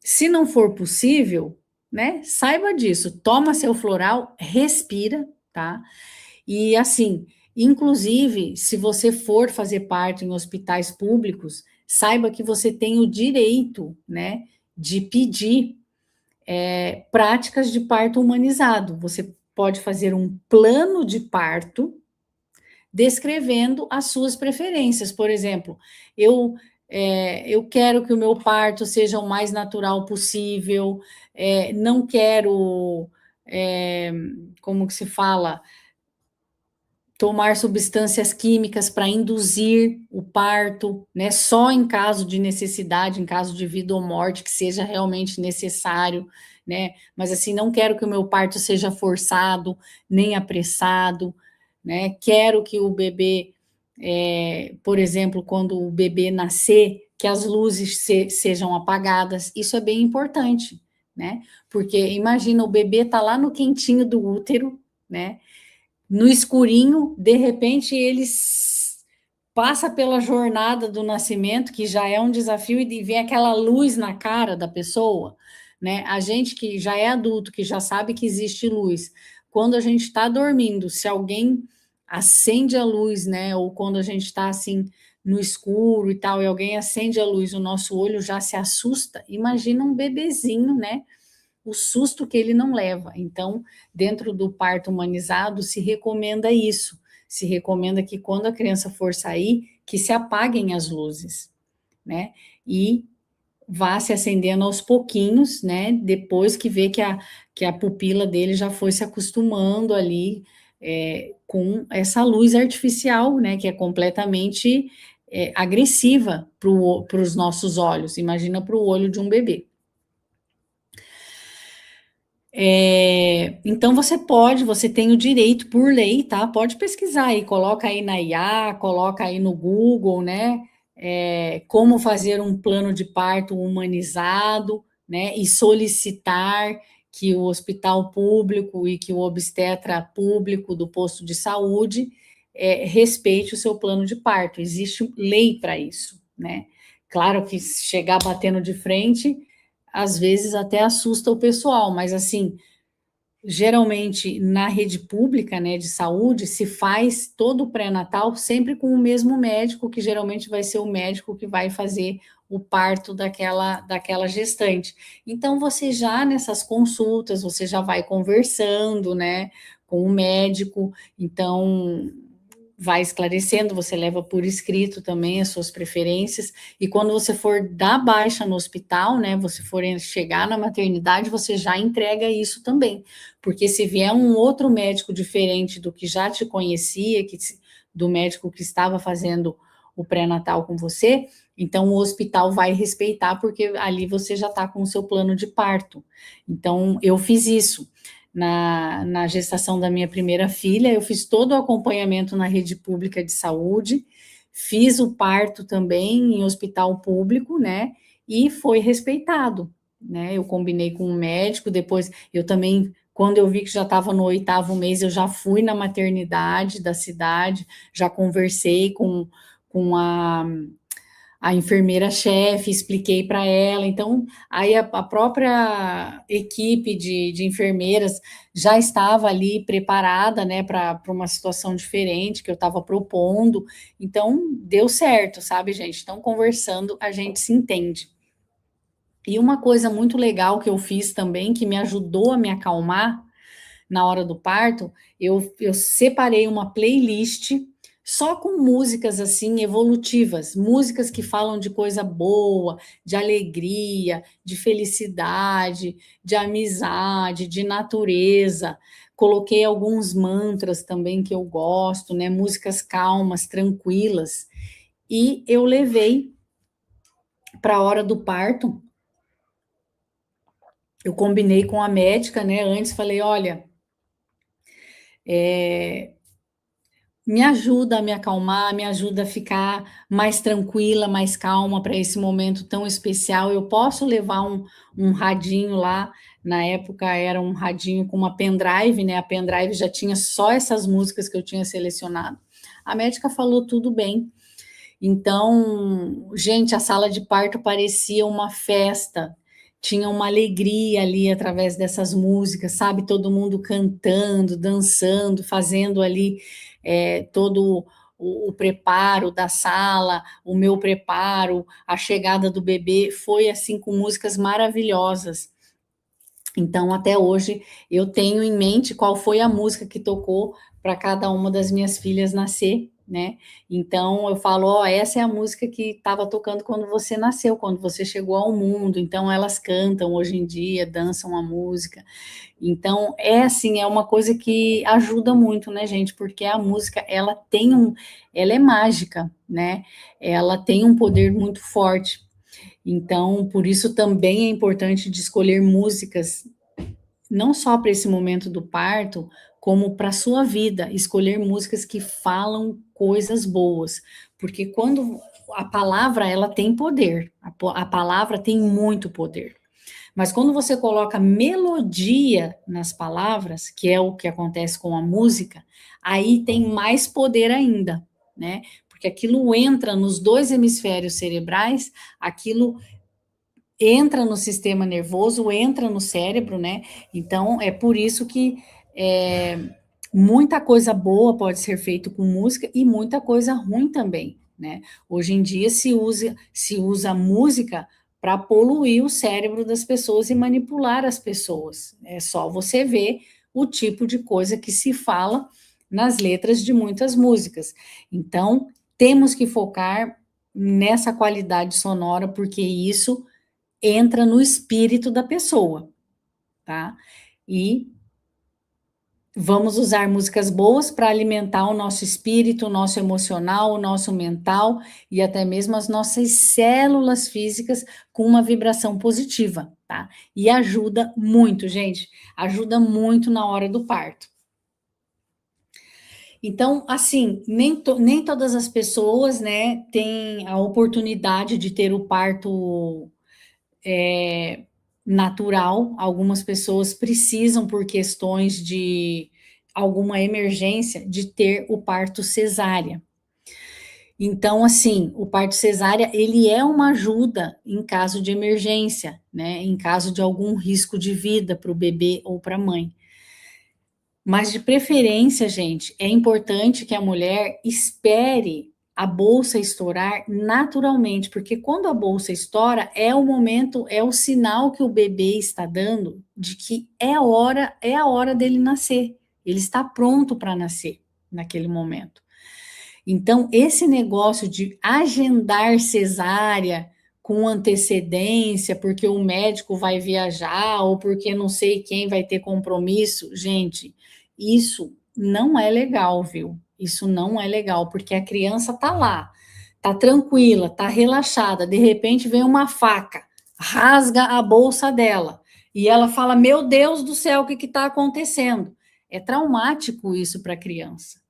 Se não for possível, né, saiba disso, toma seu floral, respira, tá? E assim, inclusive, se você for fazer parte em hospitais públicos, saiba que você tem o direito, né, de pedir práticas de parto humanizado. Você pode fazer um plano de parto descrevendo as suas preferências. Por exemplo, eu quero que o meu parto seja o mais natural possível, não quero, como que se fala, tomar substâncias químicas para induzir o parto, né? Só em caso de necessidade, em caso de vida ou morte, que seja realmente necessário, né? Mas assim, não quero que o meu parto seja forçado, nem apressado, né? Quero que o bebê, por exemplo, quando o bebê nascer, que as luzes sejam apagadas. Isso é bem importante, né? Porque imagina o bebê tá lá no quentinho do útero, né? No escurinho, de repente eles passa pela jornada do nascimento, que já é um desafio, e vem aquela luz na cara da pessoa, né? A gente que já é adulto, que já sabe que existe luz, quando a gente está dormindo, se alguém acende a luz, né? Ou quando a gente está assim no escuro e tal, e alguém acende a luz, o nosso olho já se assusta. Imagina um bebezinho, né? O susto que ele não leva. Então, dentro do parto humanizado, se recomenda isso. Se recomenda que quando a criança for sair, que se apaguem as luzes, né? E vá se acendendo aos pouquinhos, né? Depois que vê que a pupila dele já foi se acostumando ali com essa luz artificial, né? Que é completamente agressiva para os nossos olhos. Imagina para o olho de um bebê. Então você tem o direito por lei, tá? Pode pesquisar aí, coloca aí na IA, coloca aí no Google, né? Como fazer um plano de parto humanizado, né? E solicitar que o hospital público e que o obstetra público do posto de saúde respeite o seu plano de parto. Existe lei para isso, né? Claro que se chegar batendo de frente, às vezes até assusta o pessoal, mas assim, geralmente na rede pública, né, de saúde, se faz todo o pré-natal sempre com o mesmo médico, que geralmente vai ser o médico que vai fazer o parto daquela gestante. Então, você já nessas consultas, você já vai conversando, né, com o médico, então vai esclarecendo, você leva por escrito também as suas preferências, e quando você for dar baixa no hospital, né, você for chegar na maternidade, você já entrega isso também, porque se vier um outro médico diferente do que já te conhecia, do médico que estava fazendo o pré-natal com você, então o hospital vai respeitar, porque ali você já está com o seu plano de parto. Então, eu fiz isso. Na gestação da minha primeira filha, eu fiz todo o acompanhamento na rede pública de saúde, fiz o parto também em hospital público, né? E foi respeitado, né? Eu combinei com o médico, depois eu também, quando eu vi que já estava no 8º mês, eu já fui na maternidade da cidade, já conversei com a enfermeira-chefe, expliquei para ela. Então, aí a própria equipe de enfermeiras já estava ali preparada, né, para uma situação diferente que eu estava propondo. Então, deu certo, sabe, gente? Então, conversando, a gente se entende. E uma coisa muito legal que eu fiz também, que me ajudou a me acalmar na hora do parto, eu separei uma playlist só com músicas assim evolutivas, músicas que falam de coisa boa, de alegria, de felicidade, de amizade, de natureza. Coloquei alguns mantras também que eu gosto, né? Músicas calmas, tranquilas. E eu levei para a hora do parto. Eu combinei com a médica, né? Antes falei, olha, me ajuda a me acalmar, me ajuda a ficar mais tranquila, mais calma para esse momento tão especial. Eu posso levar um radinho lá, na época era um radinho com uma pendrive, né? A pendrive já tinha só essas músicas que eu tinha selecionado. A médica falou tudo bem. Então, gente, a sala de parto parecia uma festa, tinha uma alegria ali através dessas músicas, sabe? Todo mundo cantando, dançando, fazendo ali todo o preparo da sala, o meu preparo, a chegada do bebê, foi assim com músicas maravilhosas. Então, até hoje, eu tenho em mente qual foi a música que tocou para cada uma das minhas filhas nascer, né? Então, eu falo, ó, essa é a música que estava tocando quando você nasceu, quando você chegou ao mundo. Então, elas cantam hoje em dia, dançam a música. Então, é assim, é uma coisa que ajuda muito, né, gente? Porque a música, ela é mágica, né? Ela tem um poder muito forte. Então, por isso também é importante de escolher músicas, não só para esse momento do parto, como para a sua vida, escolher músicas que falam coisas boas, porque quando a palavra, ela tem poder, a palavra tem muito poder, mas quando você coloca melodia nas palavras, que é o que acontece com a música, aí tem mais poder ainda, né? Porque aquilo entra nos dois hemisférios cerebrais, aquilo entra no sistema nervoso, entra no cérebro, né? Então, é por isso que é, muita coisa boa pode ser feita com música e muita coisa ruim também, né? Hoje em dia se usa música para poluir o cérebro das pessoas e manipular as pessoas. É só você ver o tipo de coisa que se fala nas letras de muitas músicas. Então, temos que focar nessa qualidade sonora, porque isso entra no espírito da pessoa, tá? E vamos usar músicas boas para alimentar o nosso espírito, o nosso emocional, o nosso mental e até mesmo as nossas células físicas com uma vibração positiva, tá? E ajuda muito, gente, ajuda muito na hora do parto. Então, assim, nem todas as pessoas, né, têm a oportunidade de ter o parto natural. Algumas pessoas precisam, por questões de alguma emergência, de ter o parto cesárea. Então, assim, o parto cesárea, ele é uma ajuda em caso de emergência, né? Em caso de algum risco de vida para o bebê ou para a mãe. Mas, de preferência, gente, é importante que a mulher espere a bolsa estourar naturalmente, porque quando a bolsa estoura, é o momento, é o sinal que o bebê está dando de que é a hora dele nascer. Ele está pronto para nascer naquele momento. Então, esse negócio de agendar cesárea com antecedência, porque o médico vai viajar ou porque não sei quem vai ter compromisso, gente, isso não é legal, viu? Isso não é legal, porque a criança tá lá, tá tranquila, tá relaxada, de repente vem uma faca, rasga a bolsa dela e ela fala: Meu Deus do céu, o que está acontecendo? É traumático isso para a criança.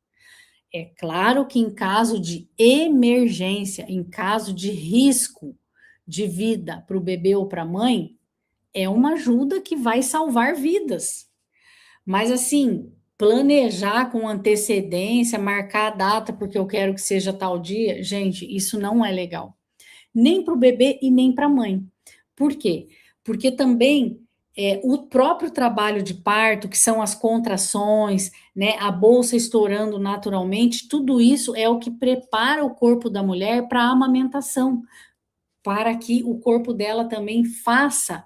É claro que em caso de emergência, em caso de risco de vida para o bebê ou para a mãe, é uma ajuda que vai salvar vidas. Mas assim, planejar com antecedência, marcar a data porque eu quero que seja tal dia, gente, isso não é legal. Nem para o bebê e nem para a mãe. Por quê? Porque também o próprio trabalho de parto, que são as contrações, né, a bolsa estourando naturalmente, tudo isso é o que prepara o corpo da mulher para a amamentação, para que o corpo dela também faça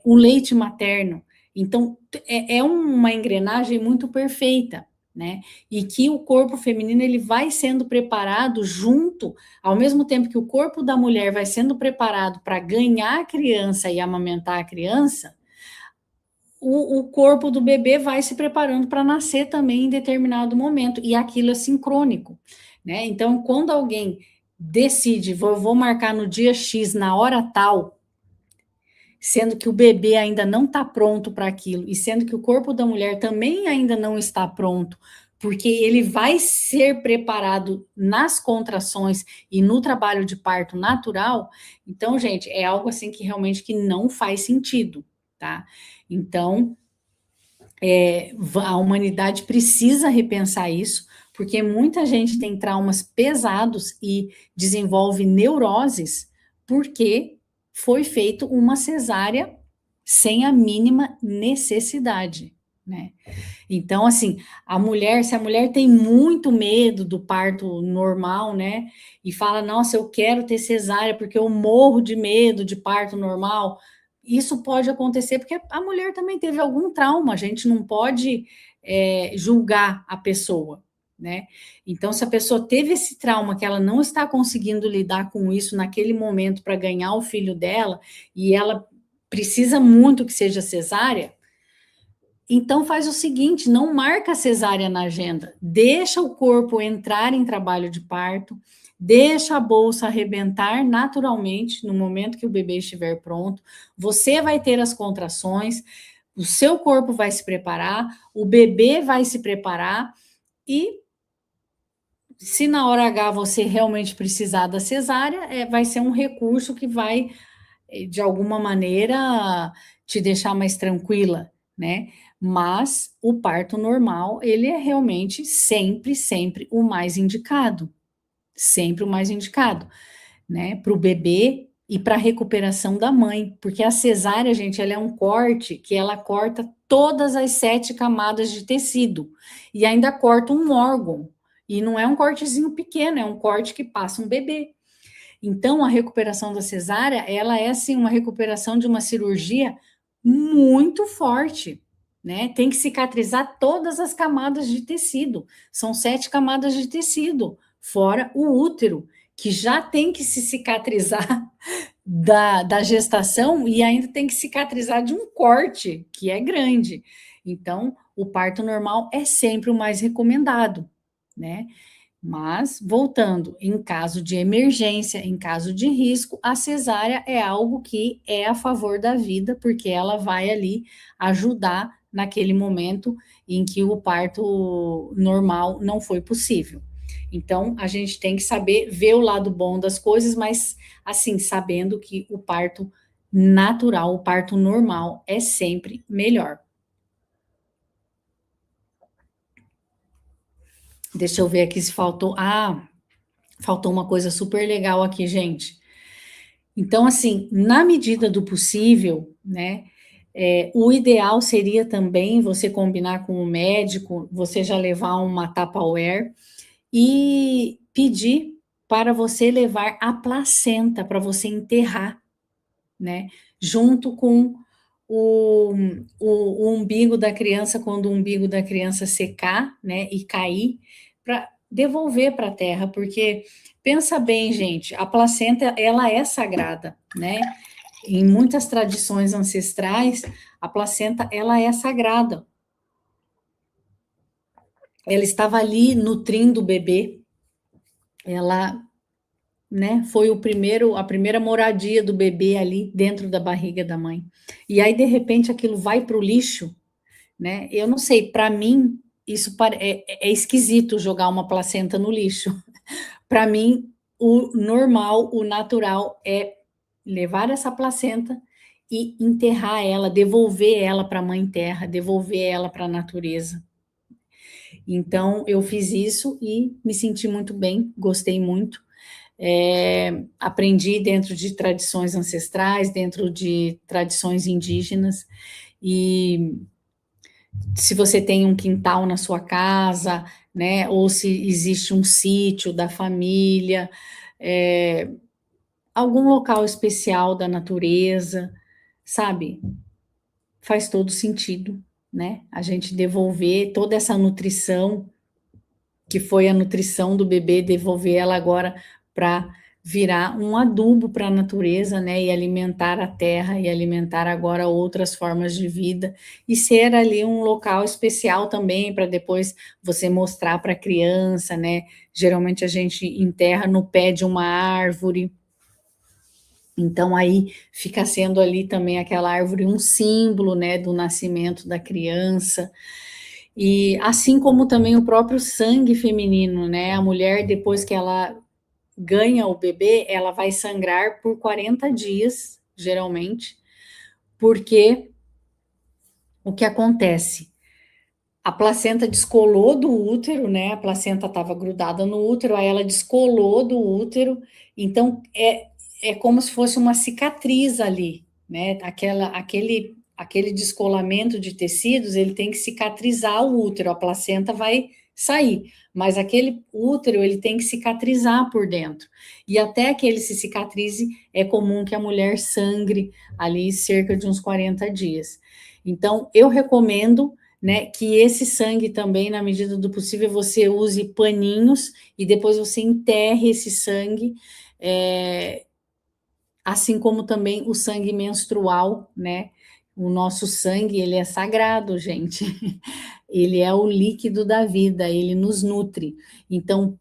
o leite materno. Então, é uma engrenagem muito perfeita, né? E que o corpo feminino ele vai sendo preparado junto, ao mesmo tempo que o corpo da mulher vai sendo preparado para ganhar a criança e amamentar a criança, o corpo do bebê vai se preparando para nascer também em determinado momento, e aquilo é sincrônico, né? Então, quando alguém decide, vou marcar no dia X, na hora tal, sendo que o bebê ainda não está pronto para aquilo, e sendo que o corpo da mulher também ainda não está pronto, porque ele vai ser preparado nas contrações e no trabalho de parto natural. Então, gente, é algo assim que realmente que não faz sentido, tá? Então, a humanidade precisa repensar isso, porque muita gente tem traumas pesados e desenvolve neuroses porque foi feito uma cesárea sem a mínima necessidade, né? Então, assim, se a mulher tem muito medo do parto normal, né? E fala, nossa, eu quero ter cesárea porque eu morro de medo de parto normal. Isso pode acontecer porque a mulher também teve algum trauma, a gente não pode julgar a pessoa, né? Então, se a pessoa teve esse trauma que ela não está conseguindo lidar com isso naquele momento para ganhar o filho dela, e ela precisa muito que seja cesárea, então faz o seguinte, não marca a cesárea na agenda, deixa o corpo entrar em trabalho de parto, deixa a bolsa arrebentar naturalmente no momento que o bebê estiver pronto, você vai ter as contrações, o seu corpo vai se preparar, o bebê vai se preparar e se na hora H você realmente precisar da cesárea, vai ser um recurso que vai, de alguma maneira, te deixar mais tranquila, né? Mas o parto normal, ele é realmente sempre, sempre o mais indicado. Sempre o mais indicado, né? Para o bebê e para a recuperação da mãe. Porque a cesárea, gente, ela é um corte que ela corta todas as 7 camadas de tecido. E ainda corta um órgão. E não é um cortezinho pequeno, é um corte que passa um bebê. Então, a recuperação da cesárea, ela é assim uma recuperação de uma cirurgia muito forte, né? Tem que cicatrizar todas as camadas de tecido. São 7 camadas de tecido, fora o útero, que já tem que se cicatrizar da gestação e ainda tem que cicatrizar de um corte que é grande. Então, o parto normal é sempre o mais recomendado, né? Mas, voltando, em caso de emergência, em caso de risco, a cesárea é algo que é a favor da vida, porque ela vai ali ajudar naquele momento em que o parto normal não foi possível. Então, a gente tem que saber ver o lado bom das coisas, mas, assim, sabendo que o parto natural, o parto normal é sempre melhor. Deixa eu ver aqui se faltou. Ah, faltou uma coisa super legal aqui, gente. Então, assim, na medida do possível, né, o ideal seria também você combinar com o médico, você já levar uma Tupperware e pedir para você levar a placenta para você enterrar, né, junto com o, o umbigo da criança, quando o umbigo da criança secar, né, e cair, devolver para a terra, porque pensa bem, gente, a placenta ela é sagrada, né? Em muitas tradições ancestrais, a placenta ela é sagrada. Ela estava ali nutrindo o bebê. Ela, né, foi a primeira moradia do bebê ali dentro da barriga da mãe. E aí de repente aquilo vai para o lixo, né? Eu não sei, para mim isso é esquisito jogar uma placenta no lixo. Para mim, o normal, o natural é levar essa placenta e enterrar ela, devolver ela para a mãe terra, devolver ela para a natureza. Então, eu fiz isso e me senti muito bem, gostei muito. Aprendi dentro de tradições ancestrais, dentro de tradições indígenas, e se você tem um quintal na sua casa, né, ou se existe um sítio da família, é, algum local especial da natureza, sabe? Faz todo sentido, né? A gente devolver toda essa nutrição, que foi a nutrição do bebê, devolver ela agora para virar um adubo para a natureza, né? E alimentar a terra e alimentar agora outras formas de vida e ser ali um local especial também para depois você mostrar para a criança, né? Geralmente a gente enterra no pé de uma árvore. Então aí fica sendo ali também aquela árvore um símbolo, né, do nascimento da criança. E assim como também o próprio sangue feminino, né? A mulher depois que ela ganha o bebê, ela vai sangrar por 40 dias, geralmente, porque o que acontece? A placenta descolou do útero, né? A placenta estava grudada no útero, aí ela descolou do útero, então é como se fosse uma cicatriz ali, né? Aquele descolamento de tecidos, ele tem que cicatrizar o útero, a placenta vai sair, mas aquele útero ele tem que cicatrizar por dentro. E até que ele se cicatrize, é comum que a mulher sangre ali cerca de uns 40 dias. Então, eu recomendo, né, que esse sangue também, na medida do possível, você use paninhos e depois você enterre esse sangue, assim como também o sangue menstrual, né? O nosso sangue, ele é sagrado, gente. Ele é o líquido da vida, ele nos nutre. Então,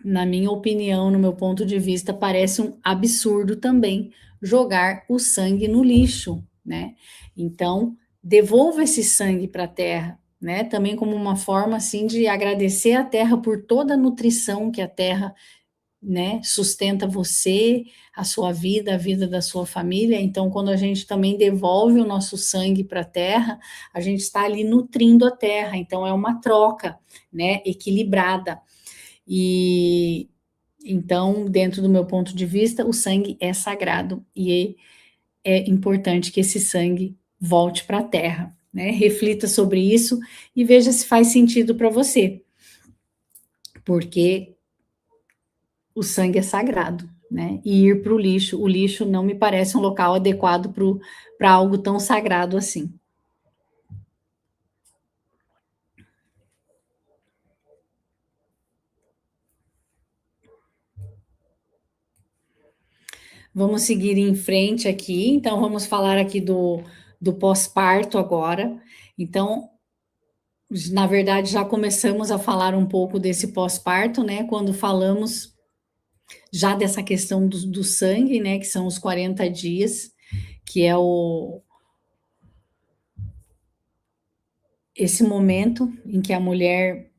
na minha opinião, no meu ponto de vista, parece um absurdo também jogar o sangue no lixo, né? Então, devolva esse sangue para a terra, né? Também como uma forma assim de agradecer a terra por toda a nutrição que a terra, né, sustenta você, a sua vida, a vida da sua família. Então, quando a gente também devolve o nosso sangue para a terra, a gente está ali nutrindo a terra. Então, é uma troca, né, equilibrada. E então, dentro do meu ponto de vista, o sangue é sagrado e é importante que esse sangue volte para a terra, né? Reflita sobre isso e veja se faz sentido para você, porque o sangue é sagrado, né? E ir para o lixo não me parece um local adequado para algo tão sagrado assim. Vamos seguir em frente aqui, então vamos falar aqui do pós-parto agora. Então, na verdade, já começamos a falar um pouco desse pós-parto, né? Quando falamos já dessa questão do sangue, né? Que são os 40 dias, que é esse momento em que a mulher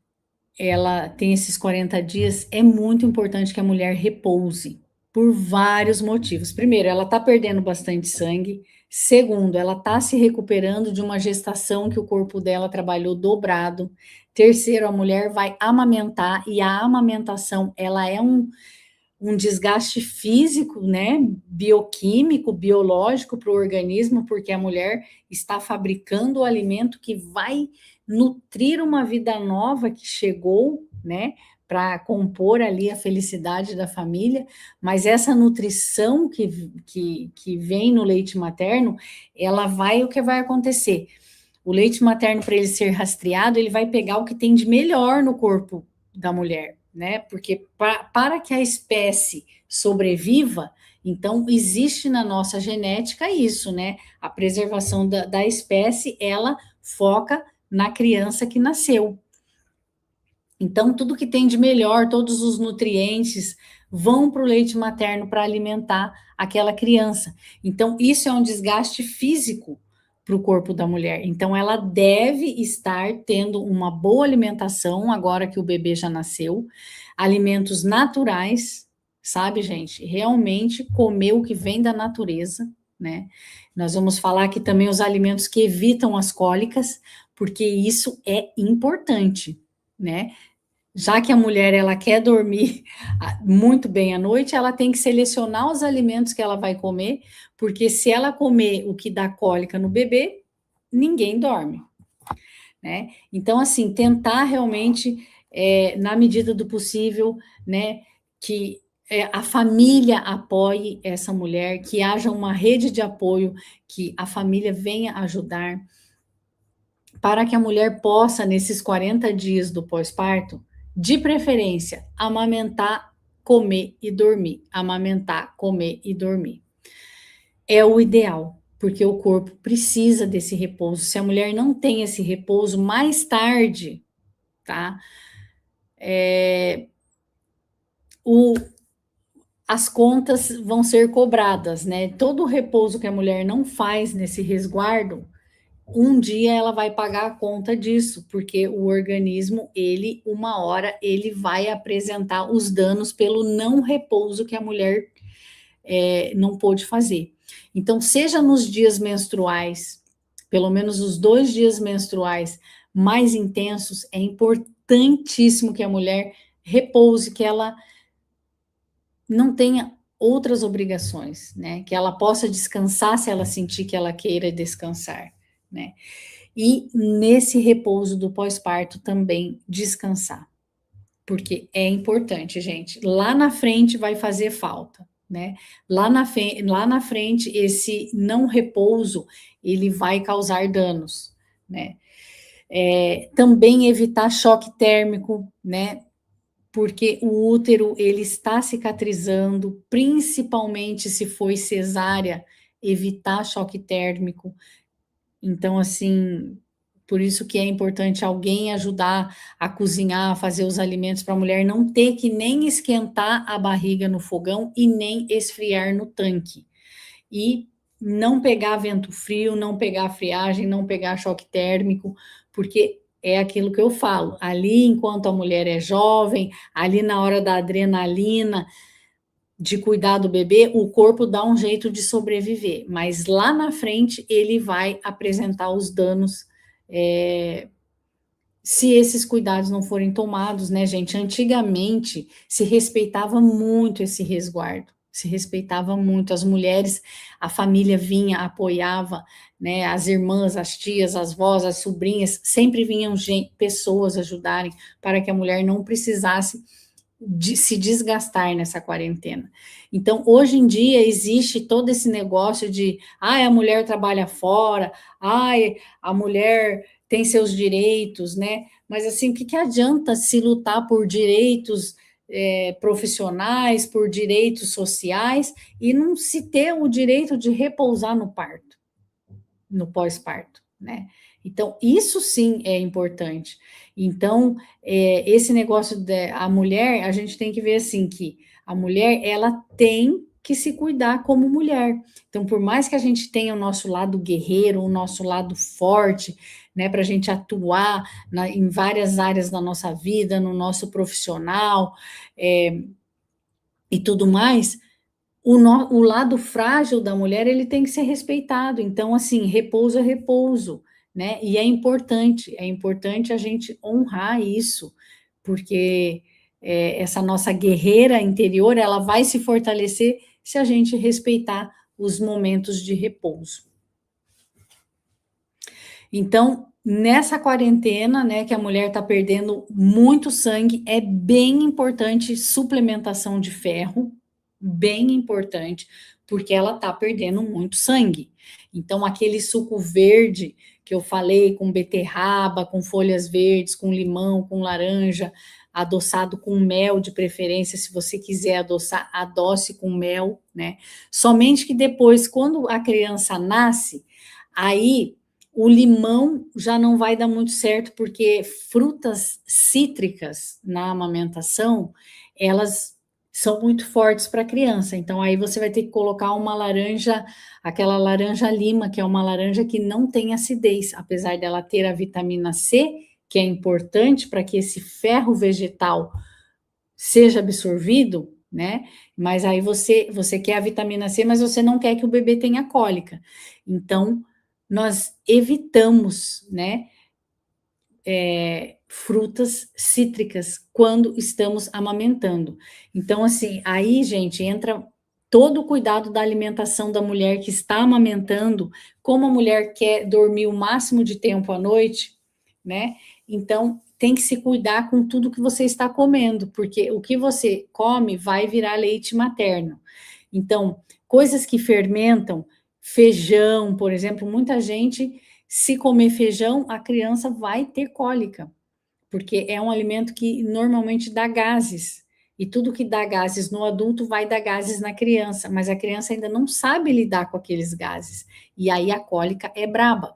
ela tem esses 40 dias, é muito importante que a mulher repouse, por vários motivos. Primeiro, ela está perdendo bastante sangue. Segundo, ela está se recuperando de uma gestação que o corpo dela trabalhou dobrado. Terceiro, a mulher vai amamentar e a amamentação, ela é um desgaste físico, né, bioquímico, biológico para o organismo, porque a mulher está fabricando o alimento que vai nutrir uma vida nova que chegou, né, para compor ali a felicidade da família, mas essa nutrição que vem no leite materno, ela vai, o que vai acontecer? O leite materno, para ele ser rastreado, ele vai pegar o que tem de melhor no corpo da mulher, né? Porque para que a espécie sobreviva, então existe na nossa genética isso, né? A preservação da espécie, ela foca na criança que nasceu. Então, tudo que tem de melhor, todos os nutrientes vão para o leite materno para alimentar aquela criança. Então, isso é um desgaste físico para o corpo da mulher. Então, ela deve estar tendo uma boa alimentação agora que o bebê já nasceu, alimentos naturais, sabe, gente? Realmente comer o que vem da natureza, né? Nós vamos falar aqui também os alimentos que evitam as cólicas, porque isso é importante, né? Já que a mulher ela quer dormir muito bem à noite, ela tem que selecionar os alimentos que ela vai comer, porque se ela comer o que dá cólica no bebê, ninguém dorme, né? Então, assim, tentar realmente, na medida do possível, né, que a família apoie essa mulher, que haja uma rede de apoio, que a família venha ajudar, para que a mulher possa, nesses 40 dias do pós-parto, de preferência, amamentar, comer e dormir. Amamentar, comer e dormir. É o ideal, porque o corpo precisa desse repouso. Se a mulher não tem esse repouso, mais tarde, tá? O, as contas vão ser cobradas, né? Todo o repouso que a mulher não faz nesse resguardo, um dia ela vai pagar a conta disso, porque o organismo, ele, uma hora, ele vai apresentar os danos pelo não repouso que a mulher não pôde fazer. Então, seja nos dias menstruais, pelo menos os 2 dias menstruais mais intensos, é importantíssimo que a mulher repouse, que ela não tenha outras obrigações, né? Que ela possa descansar se ela sentir que ela queira descansar, né? E nesse repouso do pós-parto também descansar, porque é importante, gente. Lá na frente vai fazer falta, né? Lá na frente, esse não repouso, ele vai causar danos, né? Também evitar choque térmico, né? Porque o útero, ele está cicatrizando, principalmente se foi cesárea, evitar choque térmico. Então, assim, por isso que é importante alguém ajudar a cozinhar, a fazer os alimentos para a mulher não ter que nem esquentar a barriga no fogão e nem esfriar no tanque. E não pegar vento frio, não pegar friagem, não pegar choque térmico, porque é aquilo que eu falo. Ali, enquanto a mulher é jovem, ali na hora da adrenalina, de cuidar do bebê, o corpo dá um jeito de sobreviver, mas lá na frente ele vai apresentar os danos se esses cuidados não forem tomados, né, gente? Antigamente se respeitava muito esse resguardo, se respeitava muito as mulheres, a família vinha, apoiava, né? As irmãs, as tias, as vós, as sobrinhas, sempre vinham pessoas ajudarem para que a mulher não precisasse de se desgastar nessa quarentena. Então, hoje em dia, existe todo esse negócio de, a mulher trabalha fora, a mulher tem seus direitos, né? Mas, assim, o que adianta se lutar por direitos profissionais, por direitos sociais, e não se ter o direito de repousar no parto, no pós-parto, né? Então, isso sim é importante. Então, esse negócio da mulher, a gente tem que ver assim que a mulher, ela tem que se cuidar como mulher. Então, por mais que a gente tenha o nosso lado guerreiro, o nosso lado forte, né, para a gente atuar em várias áreas da nossa vida, no nosso profissional, e tudo mais, o lado frágil da mulher, ele tem que ser respeitado. Então, assim, repouso é repouso, né? E é importante a gente honrar isso, porque essa nossa guerreira interior, ela vai se fortalecer se a gente respeitar os momentos de repouso. Então, nessa quarentena, né, que a mulher está perdendo muito sangue, é bem importante suplementação de ferro, bem importante, porque ela está perdendo muito sangue. Então, aquele suco verde que eu falei, com beterraba, com folhas verdes, com limão, com laranja, adoçado com mel de preferência, se você quiser adoçar, adoce com mel, né? Somente que depois, quando a criança nasce, aí o limão já não vai dar muito certo, porque frutas cítricas na amamentação, elas são muito fortes para a criança. Então, aí você vai ter que colocar uma laranja, aquela laranja lima, que é uma laranja que não tem acidez, apesar dela ter a vitamina C, que é importante para que esse ferro vegetal seja absorvido, né? Mas aí você quer a vitamina C, mas você não quer que o bebê tenha cólica. Então, nós evitamos, né, frutas cítricas quando estamos amamentando. Então, assim, aí, gente, entra todo o cuidado da alimentação da mulher que está amamentando, como a mulher quer dormir o máximo de tempo à noite, né? Então, tem que se cuidar com tudo que você está comendo, porque o que você come vai virar leite materno. Então, coisas que fermentam, feijão, por exemplo, muita gente, se comer feijão, a criança vai ter cólica, porque é um alimento que normalmente dá gases. E tudo que dá gases no adulto vai dar gases na criança, mas a criança ainda não sabe lidar com aqueles gases. E aí a cólica é braba.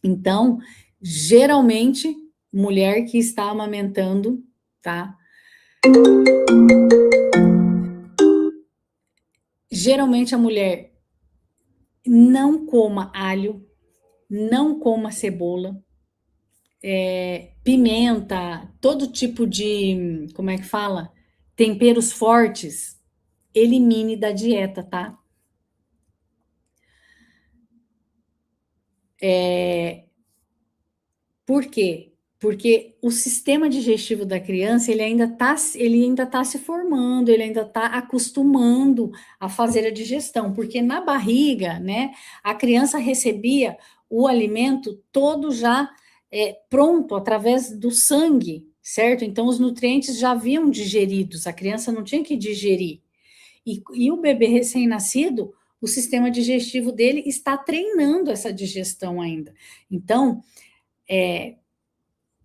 Então, geralmente, mulher que está amamentando, tá? Geralmente a mulher não coma alho, não coma cebola, pimenta, todo tipo de, como é que fala? Temperos fortes, elimine da dieta, tá? Por quê? Porque o sistema digestivo da criança, ele ainda tá se formando, ele ainda está acostumando a fazer a digestão, porque na barriga, né, a criança recebia o alimento todo já pronto, através do sangue, certo? Então, os nutrientes já haviam digeridos, a criança não tinha que digerir. E o bebê recém-nascido, o sistema digestivo dele está treinando essa digestão ainda. Então,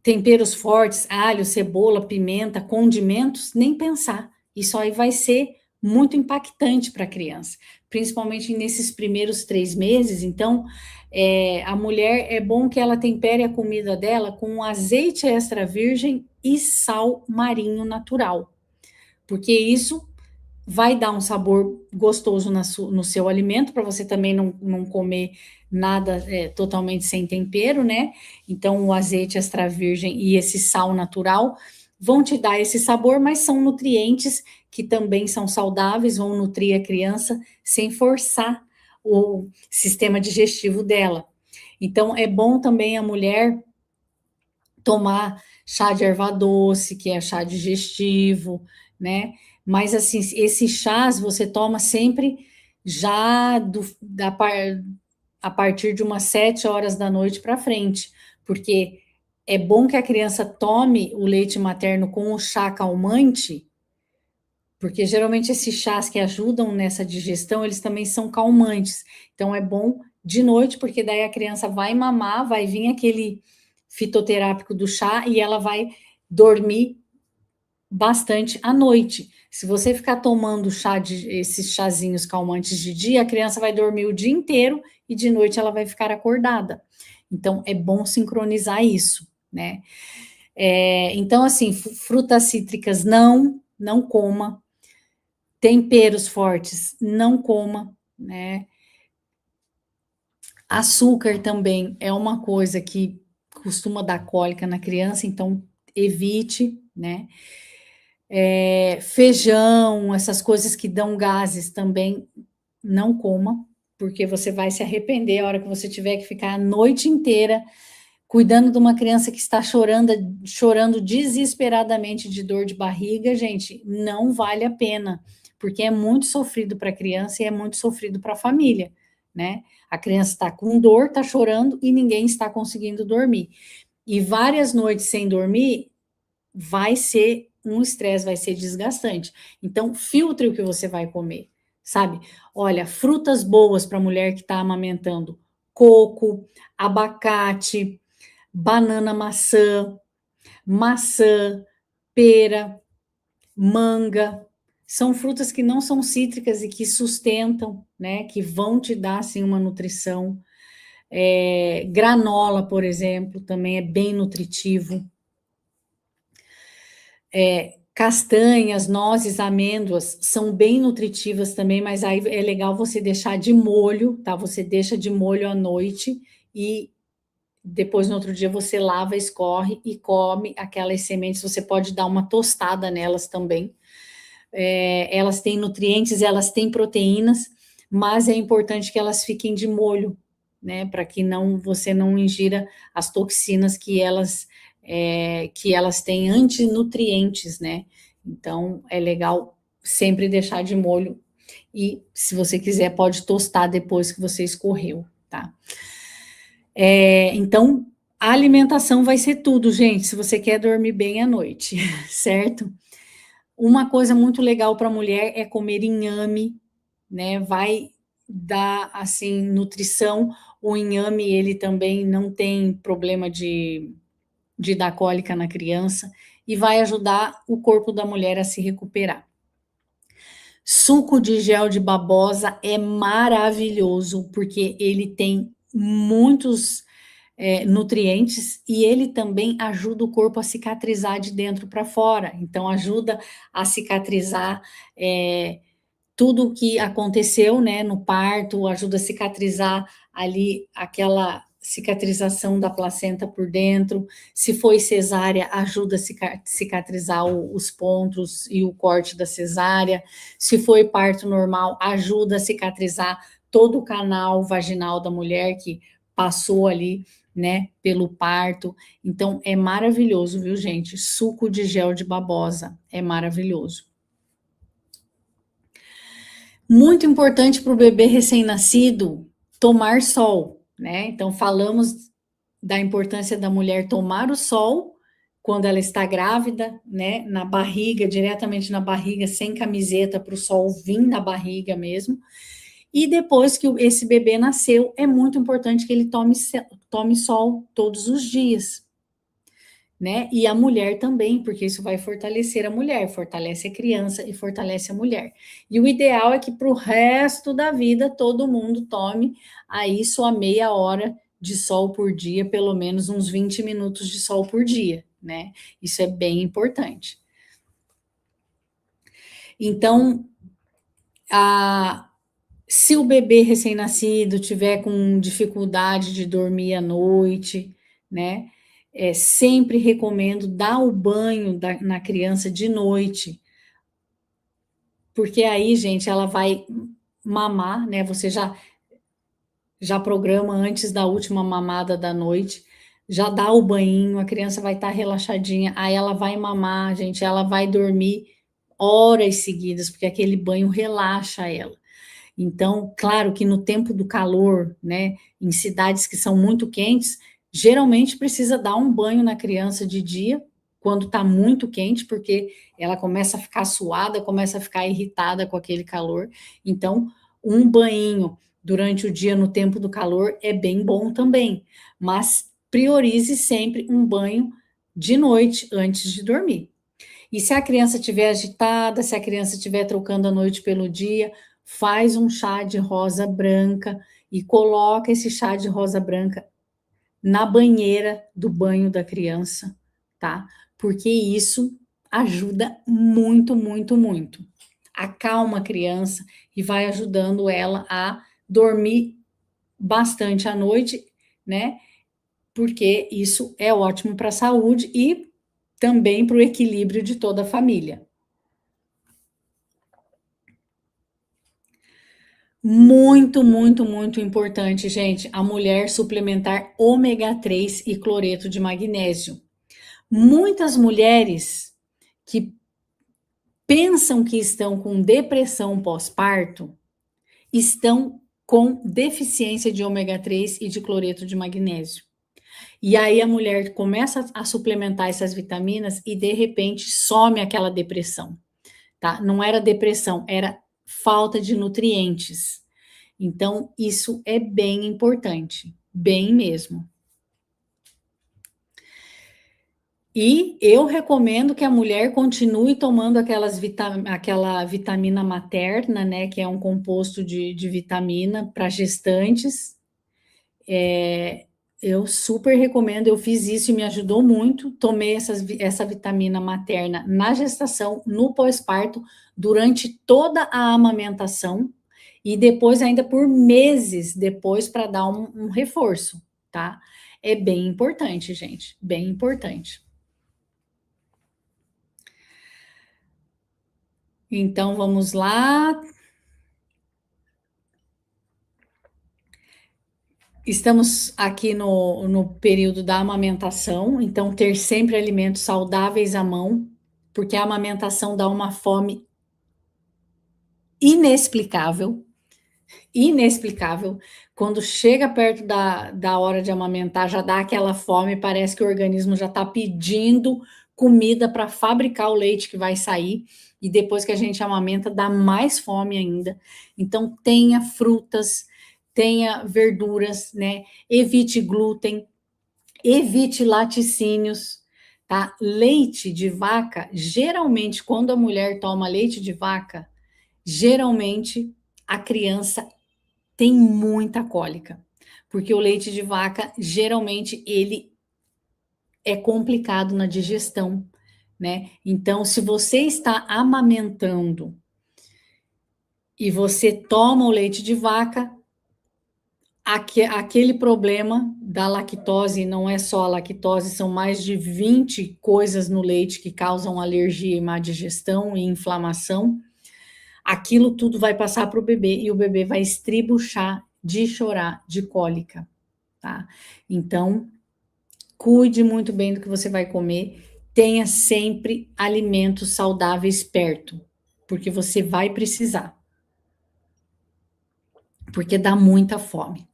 temperos fortes, alho, cebola, pimenta, condimentos, nem pensar. Isso aí vai ser muito impactante para a criança, principalmente nesses primeiros 3 meses. Então, a mulher é bom que ela tempere a comida dela com azeite extra virgem e sal marinho natural, porque isso vai dar um sabor gostoso no seu alimento, para você também não comer nada totalmente sem tempero, né? Então, o azeite extra virgem e esse sal natural vão te dar esse sabor, mas são nutrientes que também são saudáveis, vão nutrir a criança sem forçar o sistema digestivo dela. Então, é bom também a mulher tomar chá de erva doce, que é chá digestivo, né? Mas assim, esses chás você toma sempre já a partir de umas 7 horas da noite para frente, porque é bom que a criança tome o leite materno com o chá calmante, porque geralmente esses chás que ajudam nessa digestão, eles também são calmantes. Então é bom de noite, porque daí a criança vai mamar, vai vir aquele fitoterápico do chá e ela vai dormir bastante à noite. Se você ficar tomando esses chazinhos calmantes de dia, a criança vai dormir o dia inteiro e de noite ela vai ficar acordada. Então é bom sincronizar isso, né? Então, assim, frutas cítricas não coma, temperos fortes não coma, né? Açúcar também é uma coisa que costuma dar cólica na criança, então evite, né? Feijão, essas coisas que dão gases também não coma, porque você vai se arrepender a hora que você tiver que ficar a noite inteira cuidando de uma criança que está chorando desesperadamente de dor de barriga, gente, não vale a pena, porque é muito sofrido para a criança e é muito sofrido para a família, né? A criança está com dor, está chorando e ninguém está conseguindo dormir. E várias noites sem dormir vai ser um estresse, vai ser desgastante. Então, filtre o que você vai comer, sabe? Olha, frutas boas para a mulher que está amamentando. coco, abacate, banana maçã, maçã, pera, manga. São frutas que não são cítricas e que sustentam, né? Que vão te dar, assim, uma nutrição. Granola, por exemplo, também é bem nutritivo. Castanhas, nozes, amêndoas são bem nutritivas também, mas aí é legal você deixar de molho, tá? Você deixa de molho à noite e depois no outro dia você lava, escorre e come aquelas sementes. Você pode dar uma tostada nelas também. Elas têm nutrientes, elas têm proteínas, mas é importante que elas fiquem de molho, né? Para que você não ingira as toxinas que elas têm antinutrientes, né? Então é legal sempre deixar de molho e, se você quiser, pode tostar depois que você escorreu, tá? Então, a alimentação vai ser tudo, gente, se você quer dormir bem à noite, certo? Uma coisa muito legal para a mulher é comer inhame, né? Vai dar, assim, nutrição. O inhame, ele também não tem problema de dar cólica na criança e vai ajudar o corpo da mulher a se recuperar. Suco de gel de babosa é maravilhoso, porque ele tem muitos nutrientes e ele também ajuda o corpo a cicatrizar de dentro para fora. Então, ajuda a cicatrizar tudo o que aconteceu, né, no parto, ajuda a cicatrizar ali aquela cicatrização da placenta por dentro. Se foi cesárea, ajuda a cicatrizar os pontos e o corte da cesárea. Se foi parto normal, ajuda a cicatrizar todo o canal vaginal da mulher que passou ali, né, pelo parto. Então, é maravilhoso, viu, gente? Suco de gel de babosa é maravilhoso. Muito importante para o bebê recém-nascido tomar sol, né? Então, falamos da importância da mulher tomar o sol quando ela está grávida, né? Na barriga, diretamente na barriga, sem camiseta, para o sol vir na barriga mesmo. E depois que esse bebê nasceu, é muito importante que ele tome sol todos os dias, né? E a mulher também, porque isso vai fortalecer a mulher, fortalece a criança e fortalece a mulher. E o ideal é que para o resto da vida todo mundo tome aí sua meia hora de sol por dia, pelo menos uns 20 minutos de sol por dia, né? Isso é bem importante. Então, se o bebê recém-nascido tiver com dificuldade de dormir à noite, né? Sempre recomendo dar o banho na criança de noite, porque aí, gente, ela vai mamar, né? Você já programa antes da última mamada da noite, já dá o banho, a criança vai estar relaxadinha, aí ela vai mamar, gente, ela vai dormir horas seguidas, porque aquele banho relaxa ela. Então, claro que no tempo do calor, né, em cidades que são muito quentes, geralmente precisa dar um banho na criança de dia, quando está muito quente, porque ela começa a ficar suada, começa a ficar irritada com aquele calor. Então, um banho durante o dia no tempo do calor é bem bom também, mas priorize sempre um banho de noite antes de dormir. E se a criança estiver agitada, se a criança estiver trocando a noite pelo dia, faz um chá de rosa branca e coloca esse chá de rosa branca na banheira do banho da criança, tá? Porque isso ajuda muito, muito, muito. Acalma a criança e vai ajudando ela a dormir bastante à noite, né? Porque isso é ótimo para a saúde e também para o equilíbrio de toda a família. Muito, muito, muito importante, gente, a mulher suplementar ômega 3 e cloreto de magnésio. Muitas mulheres que pensam que estão com depressão pós-parto estão com deficiência de ômega 3 e de cloreto de magnésio. E aí a mulher começa a suplementar essas vitaminas e de repente some aquela depressão, tá? Não era depressão, era falta de nutrientes. Então, isso é bem importante, bem mesmo. E eu recomendo que a mulher continue tomando aquela vitamina materna, né, que é um composto de vitamina para gestantes. Eu super recomendo, eu fiz isso e me ajudou muito. Tomei essa vitamina materna na gestação, no pós-parto, durante toda a amamentação e depois, ainda por meses depois, para dar um reforço, tá? É bem importante, gente, bem importante. Então, vamos lá. Estamos aqui no período da amamentação, então ter sempre alimentos saudáveis à mão, porque a amamentação dá uma fome inexplicável, inexplicável. Quando chega perto da hora de amamentar, já dá aquela fome, parece que o organismo já está pedindo comida para fabricar o leite que vai sair, e depois que a gente amamenta, dá mais fome ainda. Então, tenha frutas, tenha verduras, né? Evite glúten, evite laticínios, tá? Leite de vaca, geralmente, quando a mulher toma leite de vaca, geralmente a criança tem muita cólica, porque o leite de vaca, geralmente, ele é complicado na digestão, né? Então, se você está amamentando e você toma o leite de vaca, aquele problema da lactose, não é só a lactose, são mais de 20 coisas no leite que causam alergia e má digestão e inflamação. Aquilo tudo vai passar para o bebê e o bebê vai estribuchar de chorar de cólica, tá? Então, cuide muito bem do que você vai comer, tenha sempre alimentos saudáveis perto, porque você vai precisar, porque dá muita fome.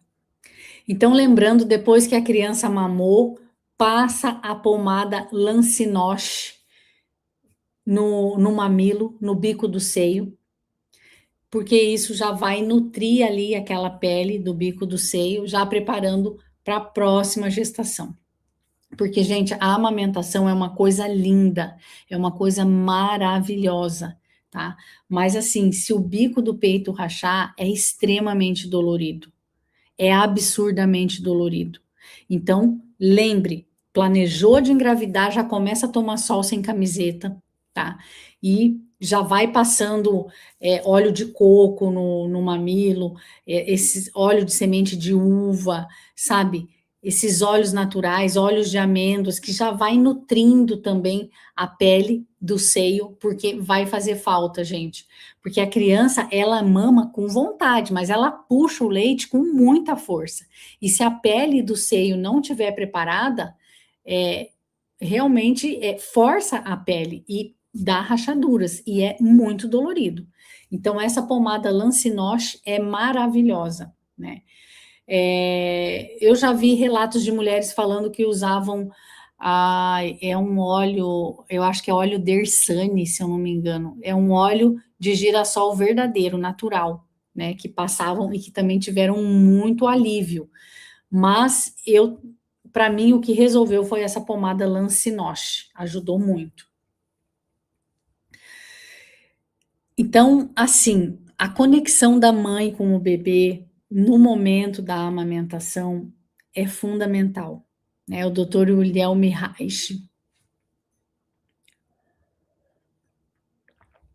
Então, lembrando, depois que a criança mamou, passa a pomada Lancinoche no mamilo, no bico do seio, porque isso já vai nutrir ali aquela pele do bico do seio, já preparando para a próxima gestação. Porque, gente, a amamentação é uma coisa linda, é uma coisa maravilhosa, tá? Mas, assim, se o bico do peito rachar, é extremamente dolorido, é absurdamente dolorido. Então, lembre, planejou de engravidar, já começa a tomar sol sem camiseta, tá? E já vai passando óleo de coco no mamilo, esse óleo de semente de uva, sabe? Esses óleos naturais, óleos de amêndoas, que já vai nutrindo também a pele do seio, porque vai fazer falta, gente. Porque a criança, ela mama com vontade, mas ela puxa o leite com muita força. E se a pele do seio não estiver preparada, realmente força a pele e dá rachaduras, e é muito dolorido. Então, essa pomada Lancinoche é maravilhosa, né? Eu já vi relatos de mulheres falando que usavam é um óleo, eu acho que é óleo Dersane, se eu não me engano. É um óleo de girassol verdadeiro, natural, né? Que passavam e que também tiveram muito alívio. Mas para mim, o que resolveu foi essa pomada Lancinoche, ajudou muito. Então, assim, a conexão da mãe com o bebê no momento da amamentação é fundamental, né? O doutor Wilhelm Reich,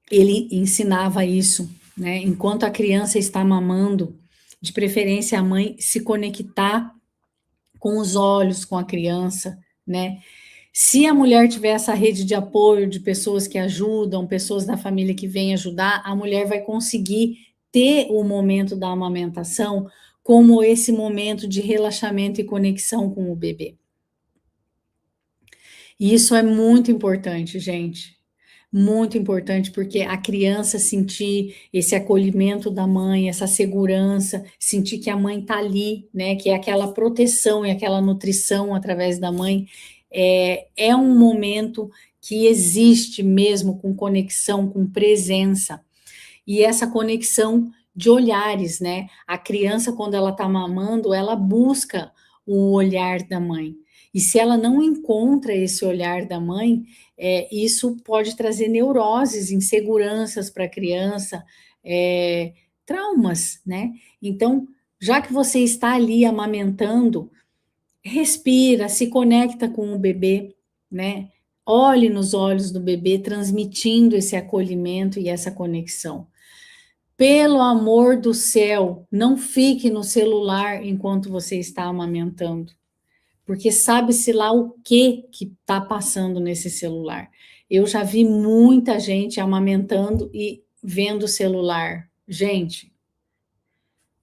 ele ensinava isso, né? Enquanto a criança está mamando, de preferência a mãe se conectar com os olhos com a criança, né? Se a mulher tiver essa rede de apoio de pessoas que ajudam, pessoas da família que vêm ajudar, a mulher vai conseguir ter o momento da amamentação como esse momento de relaxamento e conexão com o bebê. E isso é muito importante, gente. Muito importante, porque a criança sentir esse acolhimento da mãe, essa segurança, sentir que a mãe está ali, né? Que é aquela proteção e aquela nutrição através da mãe, é um momento que existe mesmo com conexão, com presença. E essa conexão de olhares, né? A criança, quando ela está mamando, ela busca o olhar da mãe. E se ela não encontra esse olhar da mãe, isso pode trazer neuroses, inseguranças para a criança, traumas, né? Então, já que você está ali amamentando, respira, se conecta com o bebê, né? Olhe nos olhos do bebê, transmitindo esse acolhimento e essa conexão. Pelo amor do céu, não fique no celular enquanto você está amamentando, porque sabe-se lá o que está passando nesse celular. Eu já vi muita gente amamentando e vendo o celular. Gente,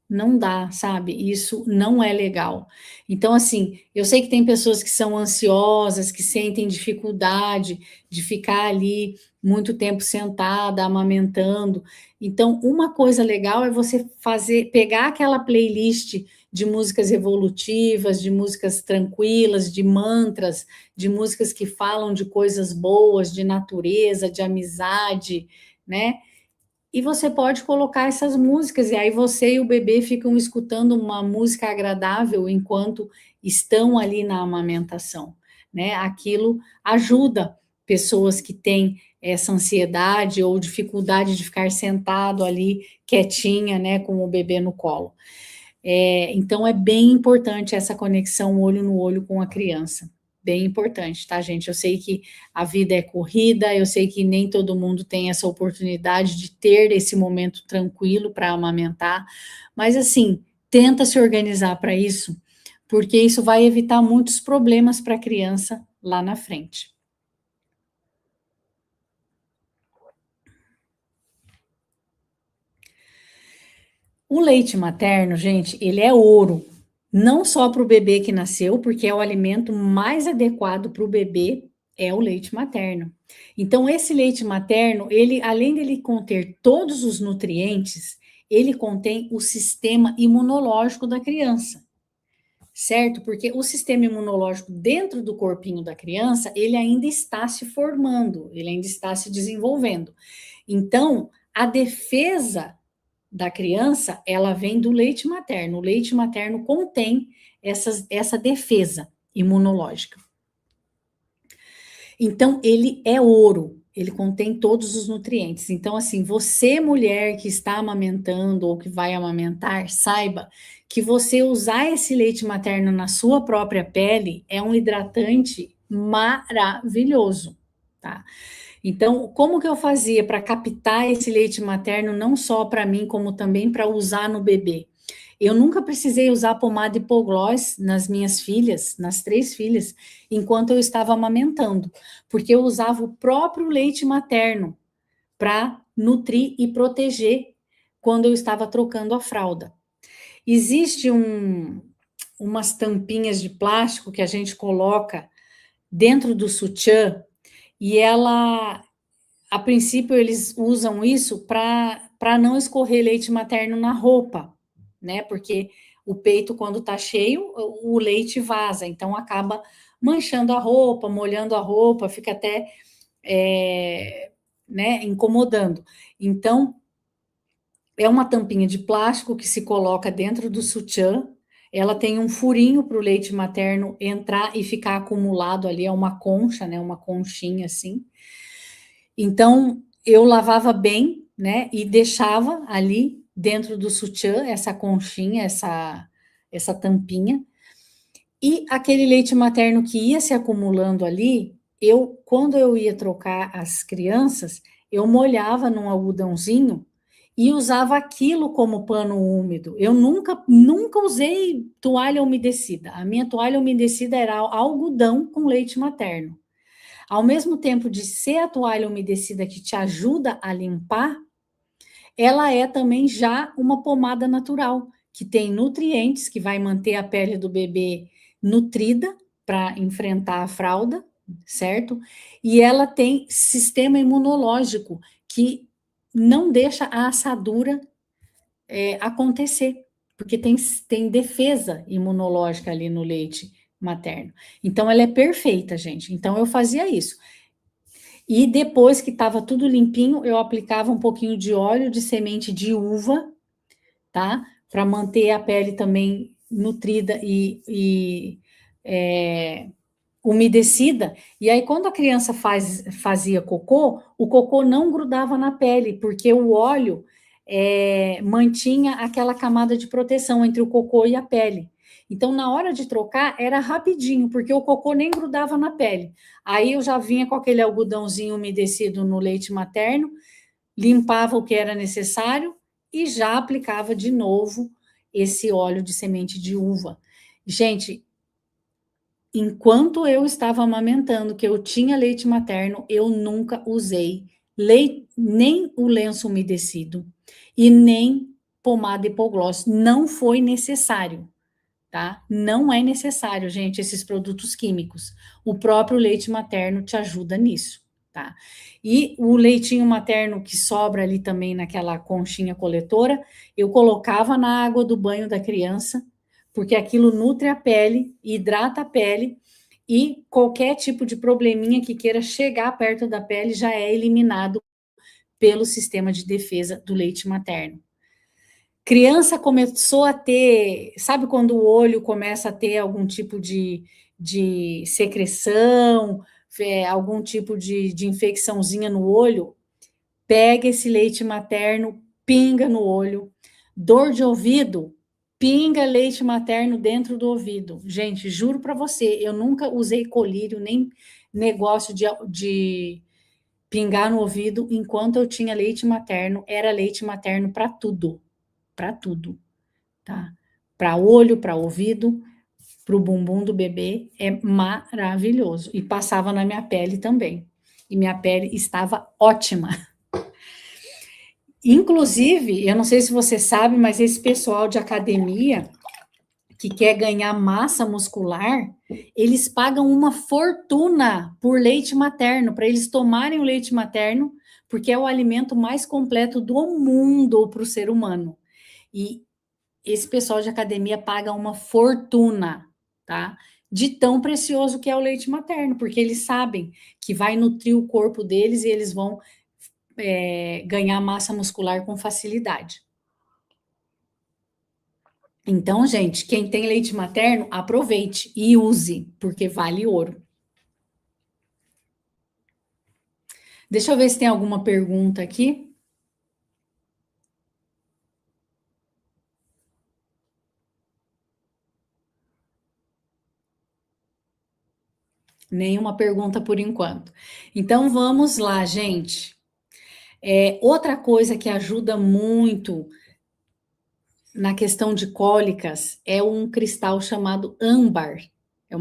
não dá, sabe? Isso não é legal. Então, assim, eu sei que tem pessoas que são ansiosas, que sentem dificuldade de ficar ali muito tempo sentada, amamentando. Então, uma coisa legal é você pegar aquela playlist de músicas evolutivas, de músicas tranquilas, de mantras, de músicas que falam de coisas boas, de natureza, de amizade, né? E você pode colocar essas músicas, e aí você e o bebê ficam escutando uma música agradável enquanto estão ali na amamentação, né? Aquilo ajuda pessoas que têm essa ansiedade ou dificuldade de ficar sentado ali quietinha, né, com o bebê no colo. Então é bem importante essa conexão olho no olho com a criança. Bem importante, tá, gente? Eu sei que a vida é corrida, eu sei que nem todo mundo tem essa oportunidade de ter esse momento tranquilo para amamentar, mas assim, tenta se organizar para isso, porque isso vai evitar muitos problemas para a criança lá na frente. O leite materno, gente, ele é ouro. Não só para o bebê que nasceu, porque é o alimento mais adequado para o bebê, é o leite materno. Então, esse leite materno, ele, além dele conter todos os nutrientes, ele contém o sistema imunológico da criança, certo? Porque o sistema imunológico dentro do corpinho da criança, ele ainda está se formando, ele ainda está se desenvolvendo. Então, a defesa da criança, ela vem do leite materno. O leite materno contém essa defesa imunológica. Então, ele é ouro, ele contém todos os nutrientes. Então, assim, você, mulher que está amamentando ou que vai amamentar, saiba que você usar esse leite materno na sua própria pele é um hidratante maravilhoso, tá? Então, como que eu fazia para captar esse leite materno, não só para mim, como também para usar no bebê? Eu nunca precisei usar pomada hipoglós nas minhas filhas, nas 3 filhas, enquanto eu estava amamentando, porque eu usava o próprio leite materno para nutrir e proteger quando eu estava trocando a fralda. Existe umas tampinhas de plástico que a gente coloca dentro do sutiã e a princípio, eles usam isso para não escorrer leite materno na roupa, né? Porque o peito, quando está cheio, o leite vaza, então acaba manchando a roupa, molhando a roupa, fica até né, incomodando. Então, é uma tampinha de plástico que se coloca dentro do sutiã, ela tem um furinho para o leite materno entrar e ficar acumulado ali, é uma concha, né? Uma conchinha assim. Então, eu lavava bem, né, e deixava ali dentro do sutiã essa conchinha, essa tampinha, e aquele leite materno que ia se acumulando ali, quando eu ia trocar as crianças, eu molhava num algodãozinho e usava aquilo como pano úmido. Eu nunca usei toalha umedecida. A minha toalha umedecida era algodão com leite materno. Ao mesmo tempo de ser a toalha umedecida que te ajuda a limpar, ela é também já uma pomada natural, que tem nutrientes, que vai manter a pele do bebê nutrida para enfrentar a fralda, certo? E ela tem sistema imunológico, que não deixa a assadura acontecer, porque tem defesa imunológica ali no leite materno. Então, ela é perfeita, gente. Então, eu fazia isso. E depois que estava tudo limpinho, eu aplicava um pouquinho de óleo de semente de uva tá? Para manter a pele também nutrida e umedecida. E aí, quando a criança fazia cocô, o cocô não grudava na pele, porque o óleo mantinha aquela camada de proteção entre o cocô e a pele. Então, na hora de trocar, era rapidinho, porque o cocô nem grudava na pele. Aí eu já vinha com aquele algodãozinho umedecido no leite materno, limpava o que era necessário e já aplicava de novo esse óleo de semente de uva. Gente, enquanto eu estava amamentando, que eu tinha leite materno, eu nunca usei nem o lenço umedecido e nem pomada hipoglós. Não foi necessário, tá? Não é necessário, gente, esses produtos químicos. O próprio leite materno te ajuda nisso, tá? E o leitinho materno que sobra ali também naquela conchinha coletora, eu colocava na água do banho da criança, porque aquilo nutre a pele, hidrata a pele, e qualquer tipo de probleminha que queira chegar perto da pele já é eliminado pelo sistema de defesa do leite materno. Criança começou a ter, sabe quando o olho começa a ter algum tipo de secreção, algum tipo de infecçãozinha no olho? Pega esse leite materno, pinga no olho. Dor de ouvido, pinga leite materno dentro do ouvido. Gente, juro para você, eu nunca usei colírio, nem negócio de pingar no ouvido enquanto eu tinha leite materno. Era leite materno para tudo, tá? Para olho, para ouvido, para o bumbum do bebê, é maravilhoso. E passava na minha pele também. E minha pele estava ótima. Inclusive, eu não sei se você sabe, mas esse pessoal de academia que quer ganhar massa muscular, eles pagam uma fortuna por leite materno, para eles tomarem o leite materno, porque é o alimento mais completo do mundo para o ser humano. E esse pessoal de academia paga uma fortuna, tá? De tão precioso que é o leite materno, porque eles sabem que vai nutrir o corpo deles e eles vão ganhar massa muscular com facilidade. Então, gente, quem tem leite materno, aproveite e use, porque vale ouro. Deixa eu ver se tem alguma pergunta aqui. Nenhuma pergunta por enquanto. Então, vamos lá, gente. Outra coisa que ajuda muito na questão de cólicas é um cristal chamado âmbar. É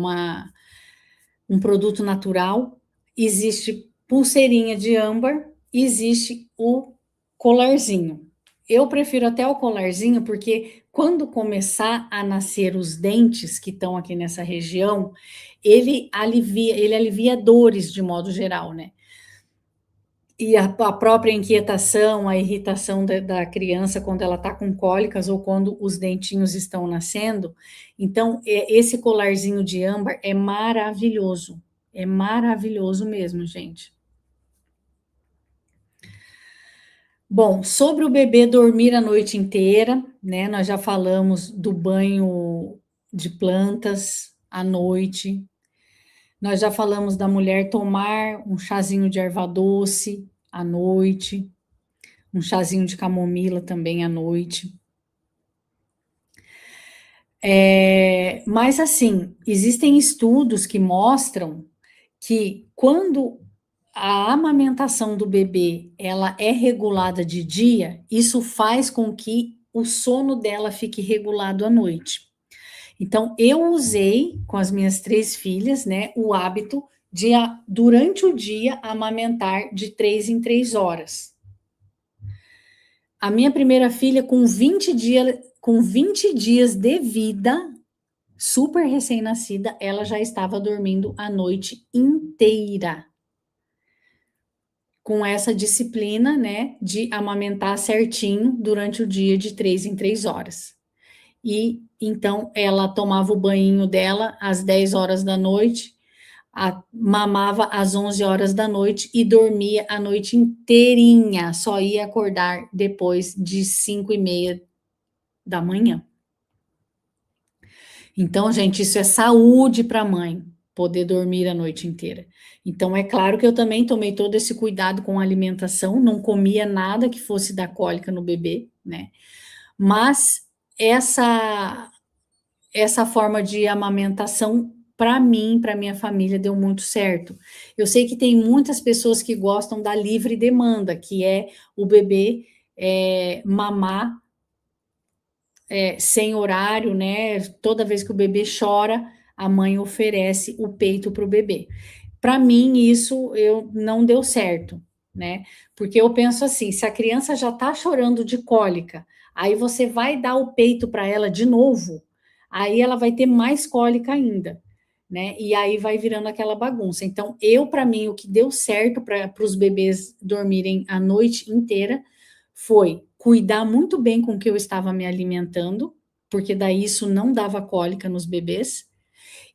um produto natural. Existe pulseirinha de âmbar, existe o colarzinho. Eu prefiro até o colarzinho porque quando começar a nascer os dentes que estão aqui nessa região, ele alivia dores de modo geral, né? E a própria inquietação, a irritação da criança quando ela está com cólicas ou quando os dentinhos estão nascendo. Então, esse colarzinho de âmbar é maravilhoso mesmo, gente. Bom, sobre o bebê dormir a noite inteira, né? Nós já falamos do banho de plantas à noite. Nós já falamos da mulher tomar um chazinho de erva doce à noite, um chazinho de camomila também à noite. Mas assim, existem estudos que mostram que quando a amamentação do bebê ela é regulada de dia, isso faz com que o sono dela fique regulado à noite. Então, eu usei com as minhas 3 filhas, né, o hábito de, durante o dia, amamentar de 3 em 3 horas. A minha primeira filha, com 20 dias de vida, super recém-nascida, ela já estava dormindo a noite inteira. Com essa disciplina, né, de amamentar certinho durante o dia de 3 em 3 horas. E então ela tomava o banho dela às 10 horas da noite, mamava às 11 horas da noite e dormia a noite inteirinha, só ia acordar depois de 5 e meia da manhã. Então, gente, isso é saúde para a mãe, poder dormir a noite inteira. Então, é claro que eu também tomei todo esse cuidado com a alimentação, não comia nada que fosse dar cólica no bebê, né? Mas essa forma de amamentação, para mim, para minha família, deu muito certo. Eu sei que tem muitas pessoas que gostam da livre demanda, que é o bebê mamar sem horário, né? Toda vez que o bebê chora, a mãe oferece o peito para o bebê. Para mim, isso não deu certo, né? Porque eu penso assim: se a criança já está chorando de cólica, aí você vai dar o peito para ela de novo, aí ela vai ter mais cólica ainda, né? E aí vai virando aquela bagunça. Então, para mim, o que deu certo para os bebês dormirem a noite inteira foi cuidar muito bem com o que eu estava me alimentando, porque daí isso não dava cólica nos bebês,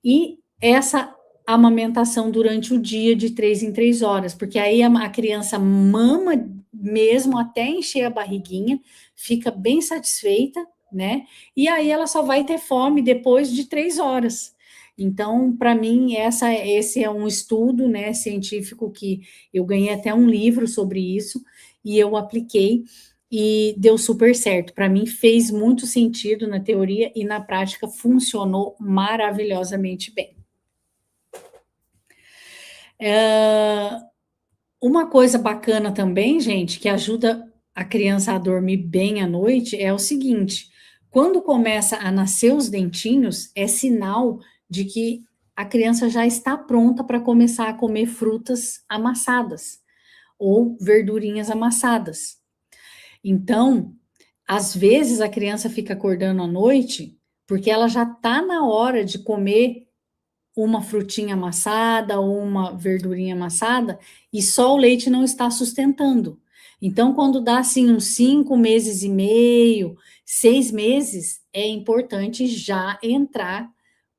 e essa amamentação durante o dia de 3 em 3 horas, porque aí a criança mama mesmo até encher a barriguinha, fica bem satisfeita, né? E aí ela só vai ter fome depois de 3 horas. Então, para mim, esse é um estudo, né, científico que eu ganhei até um livro sobre isso e eu apliquei e deu super certo. Para mim, fez muito sentido na teoria e na prática funcionou maravilhosamente bem. Uma coisa bacana também, gente, que ajuda a criança a dormir bem à noite é o seguinte: quando começa a nascer os dentinhos, é sinal de que a criança já está pronta para começar a comer frutas amassadas ou verdurinhas amassadas. Então, às vezes a criança fica acordando à noite porque ela já está na hora de comer uma frutinha amassada ou uma verdurinha amassada e só o leite não está sustentando. Então, quando dá assim uns 5 meses e meio, 6 meses, é importante já entrar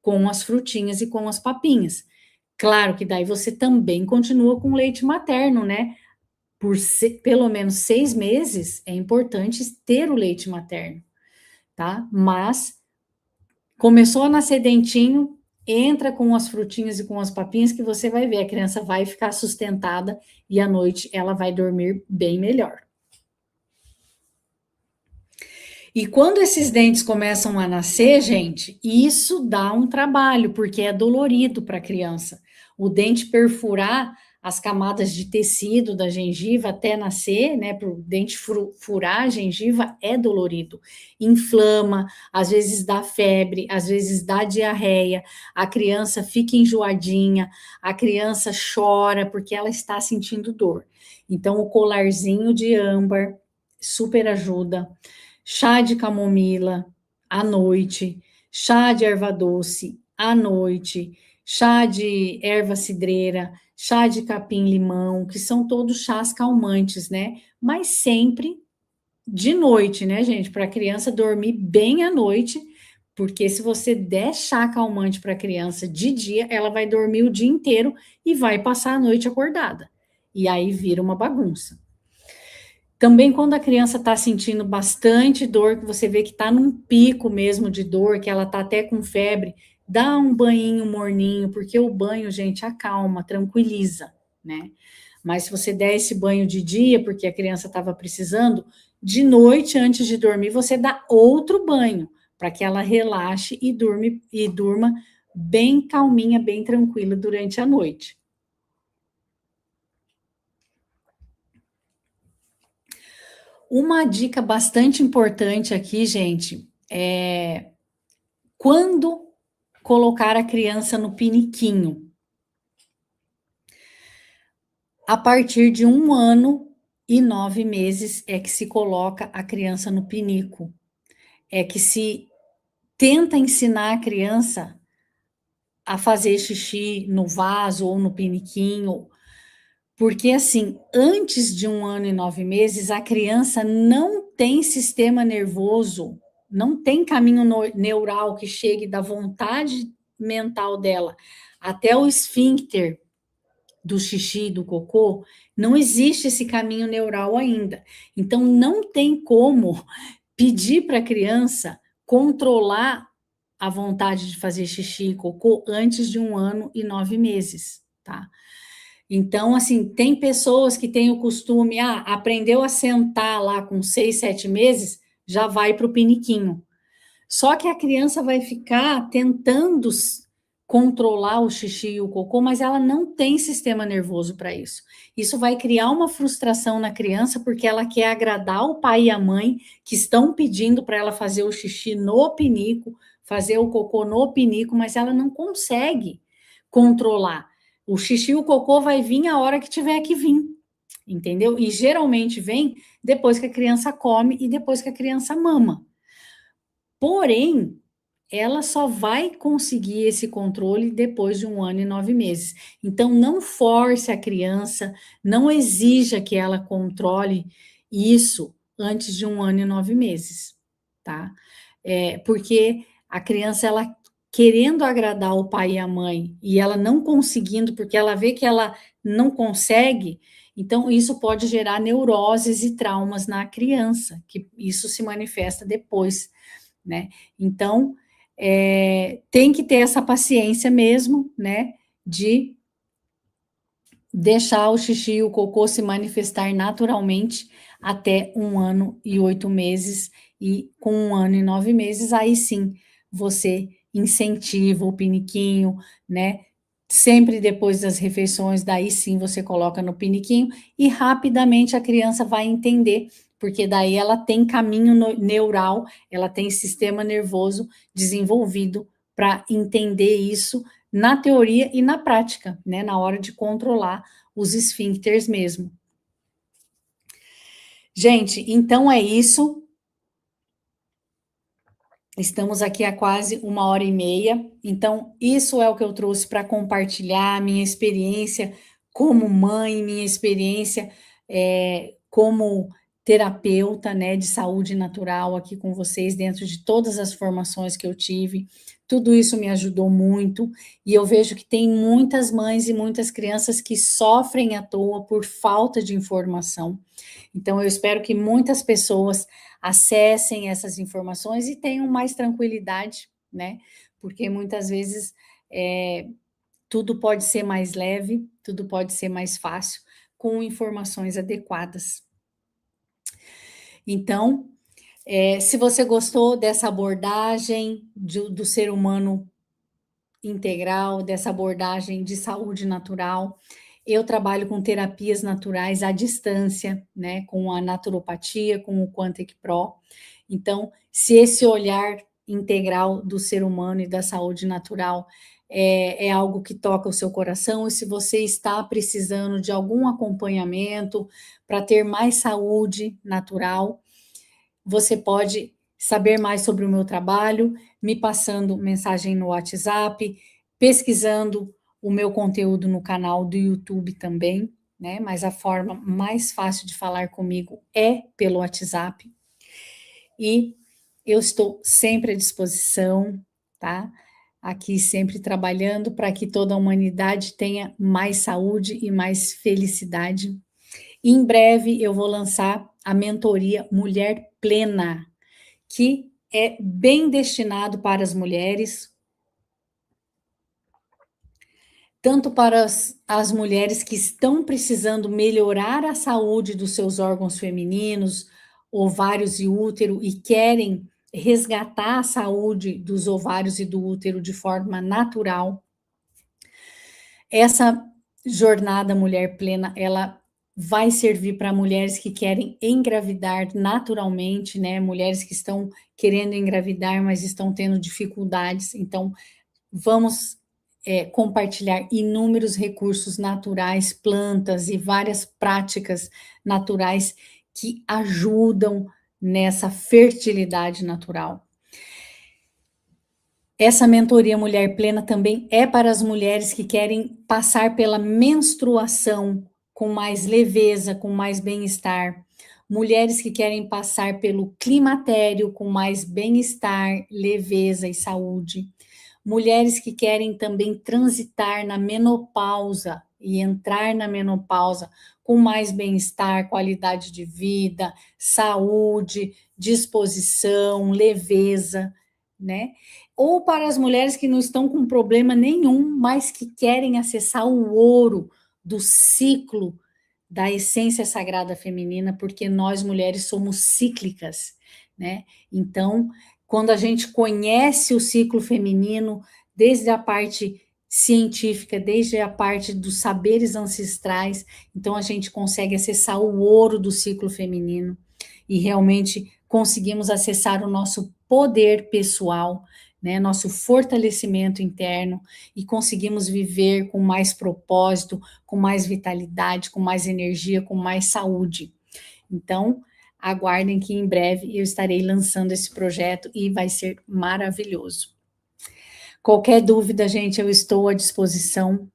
com as frutinhas e com as papinhas. Claro que daí você também continua com leite materno, né? Pelo menos 6 meses é importante ter o leite materno, tá? Mas começou a nascer dentinho, entra com as frutinhas e com as papinhas que você vai ver, a criança vai ficar sustentada e à noite ela vai dormir bem melhor. E quando esses dentes começam a nascer, gente, isso dá um trabalho, porque é dolorido para a criança. O dente perfurar as camadas de tecido da gengiva até nascer, né, para o dente furar a gengiva é dolorido. Inflama, às vezes dá febre, às vezes dá diarreia, a criança fica enjoadinha, a criança chora porque ela está sentindo dor. Então, o colarzinho de âmbar super ajuda. Chá de camomila à noite, chá de erva doce à noite, chá de erva cidreira, chá de capim-limão, que são todos chás calmantes, né? Mas sempre de noite, né, gente? Para a criança dormir bem à noite, porque se você der chá calmante para a criança de dia, ela vai dormir o dia inteiro e vai passar a noite acordada. E aí vira uma bagunça. Também quando a criança está sentindo bastante dor, que você vê que está num pico mesmo de dor, que ela está até com febre, dá um banhinho morninho, porque o banho, gente, acalma, tranquiliza, né? Mas se você der esse banho de dia, porque a criança estava precisando, de noite, antes de dormir, você dá outro banho, para que ela relaxe e durma bem calminha, bem tranquila durante a noite. Uma dica bastante importante aqui, gente, é quando colocar a criança no piniquinho. A partir de 1 ano e 9 meses é que se coloca a criança no pinico. É que se tenta ensinar a criança a fazer xixi no vaso ou no piniquinho, porque assim, antes de 1 ano e 9 meses, a criança não tem sistema nervoso, não tem caminho neural que chegue da vontade mental dela até o esfíncter do xixi e do cocô, não existe esse caminho neural ainda. Então, não tem como pedir para a criança controlar a vontade de fazer xixi e cocô antes de 1 ano e 9 meses, tá? Então, assim, tem pessoas que têm o costume, aprendeu a sentar lá com 6, 7 meses, já vai para o piniquinho. Só que a criança vai ficar tentando controlar o xixi e o cocô, mas ela não tem sistema nervoso para isso. Isso vai criar uma frustração na criança, porque ela quer agradar o pai e a mãe que estão pedindo para ela fazer o xixi no pinico, fazer o cocô no pinico, mas ela não consegue controlar. O xixi e o cocô vai vir a hora que tiver que vir, entendeu? E geralmente vem depois que a criança come e depois que a criança mama. Porém, ela só vai conseguir esse controle depois de 1 ano e 9 meses. Então, não force a criança, não exija que ela controle isso antes de 1 ano e 9 meses, tá? Porque a criança, ela querendo agradar o pai e a mãe, e ela não conseguindo, porque ela vê que ela não consegue, então isso pode gerar neuroses e traumas na criança, que isso se manifesta depois, né? Então, tem que ter essa paciência mesmo, né? De deixar o xixi e o cocô se manifestar naturalmente até 1 ano e 8 meses, e com 1 ano e 9 meses, aí sim você incentiva o piniquinho, né? Sempre depois das refeições, daí sim você coloca no piniquinho e rapidamente a criança vai entender, porque daí ela tem caminho neural, ela tem sistema nervoso desenvolvido para entender isso na teoria e na prática, né? Na hora de controlar os esfíncteres mesmo. Gente, então é isso. Estamos aqui há quase 1h30. Então, isso é o que eu trouxe para compartilhar, minha experiência como mãe, minha experiência como terapeuta, né, de saúde natural aqui com vocês, dentro de todas as formações que eu tive. Tudo isso me ajudou muito, e eu vejo que tem muitas mães e muitas crianças que sofrem à toa por falta de informação. Então, eu espero que muitas pessoas acessem essas informações e tenham mais tranquilidade, né? Porque muitas vezes tudo pode ser mais leve, tudo pode ser mais fácil com informações adequadas. Então, se você gostou dessa abordagem do ser humano integral, dessa abordagem de saúde natural, eu trabalho com terapias naturais à distância, né, com a naturopatia, com o Quantic Pro. Então, se esse olhar integral do ser humano e da saúde natural é algo que toca o seu coração, e se você está precisando de algum acompanhamento para ter mais saúde natural, você pode saber mais sobre o meu trabalho, me passando mensagem no WhatsApp, pesquisando o meu conteúdo no canal do YouTube também, né? Mas a forma mais fácil de falar comigo é pelo WhatsApp. E eu estou sempre à disposição, tá? Aqui sempre trabalhando para que toda a humanidade tenha mais saúde e mais felicidade. E em breve eu vou lançar a mentoria Mulher Plena, que é bem destinado para as mulheres, tanto para as mulheres que estão precisando melhorar a saúde dos seus órgãos femininos, ovários e útero, e querem resgatar a saúde dos ovários e do útero de forma natural. Essa jornada Mulher Plena, ela vai servir para mulheres que querem engravidar naturalmente, né? Mulheres que estão querendo engravidar, mas estão tendo dificuldades. Então, vamos compartilhar inúmeros recursos naturais, plantas e várias práticas naturais que ajudam nessa fertilidade natural. Essa mentoria Mulher Plena também é para as mulheres que querem passar pela menstruação com mais leveza, com mais bem-estar. Mulheres que querem passar pelo climatério com mais bem-estar, leveza e saúde. Mulheres que querem também transitar na menopausa e entrar na menopausa com mais bem-estar, qualidade de vida, saúde, disposição, leveza, né? Ou para as mulheres que não estão com problema nenhum, mas que querem acessar o ouro do ciclo da essência sagrada feminina, porque nós mulheres somos cíclicas, né? Então, quando a gente conhece o ciclo feminino, desde a parte científica, desde a parte dos saberes ancestrais, então a gente consegue acessar o ouro do ciclo feminino e realmente conseguimos acessar o nosso poder pessoal, né, nosso fortalecimento interno e conseguimos viver com mais propósito, com mais vitalidade, com mais energia, com mais saúde. Então, aguardem que em breve eu estarei lançando esse projeto e vai ser maravilhoso. Qualquer dúvida, gente, eu estou à disposição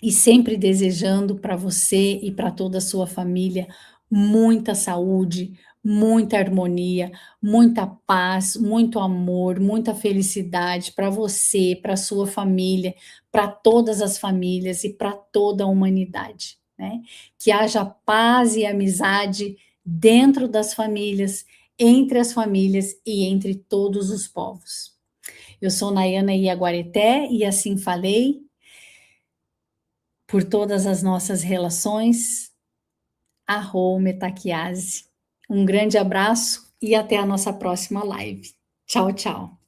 e sempre desejando para você e para toda a sua família muita saúde, muita harmonia, muita paz, muito amor, muita felicidade para você, para sua família, para todas as famílias e para toda a humanidade, né? Que haja paz e amizade dentro das famílias, entre as famílias e entre todos os povos. Eu sou Nayana Iaguareté e assim falei por todas as nossas relações. Arro Metaquiase. Um grande abraço e até a nossa próxima live. Tchau, tchau.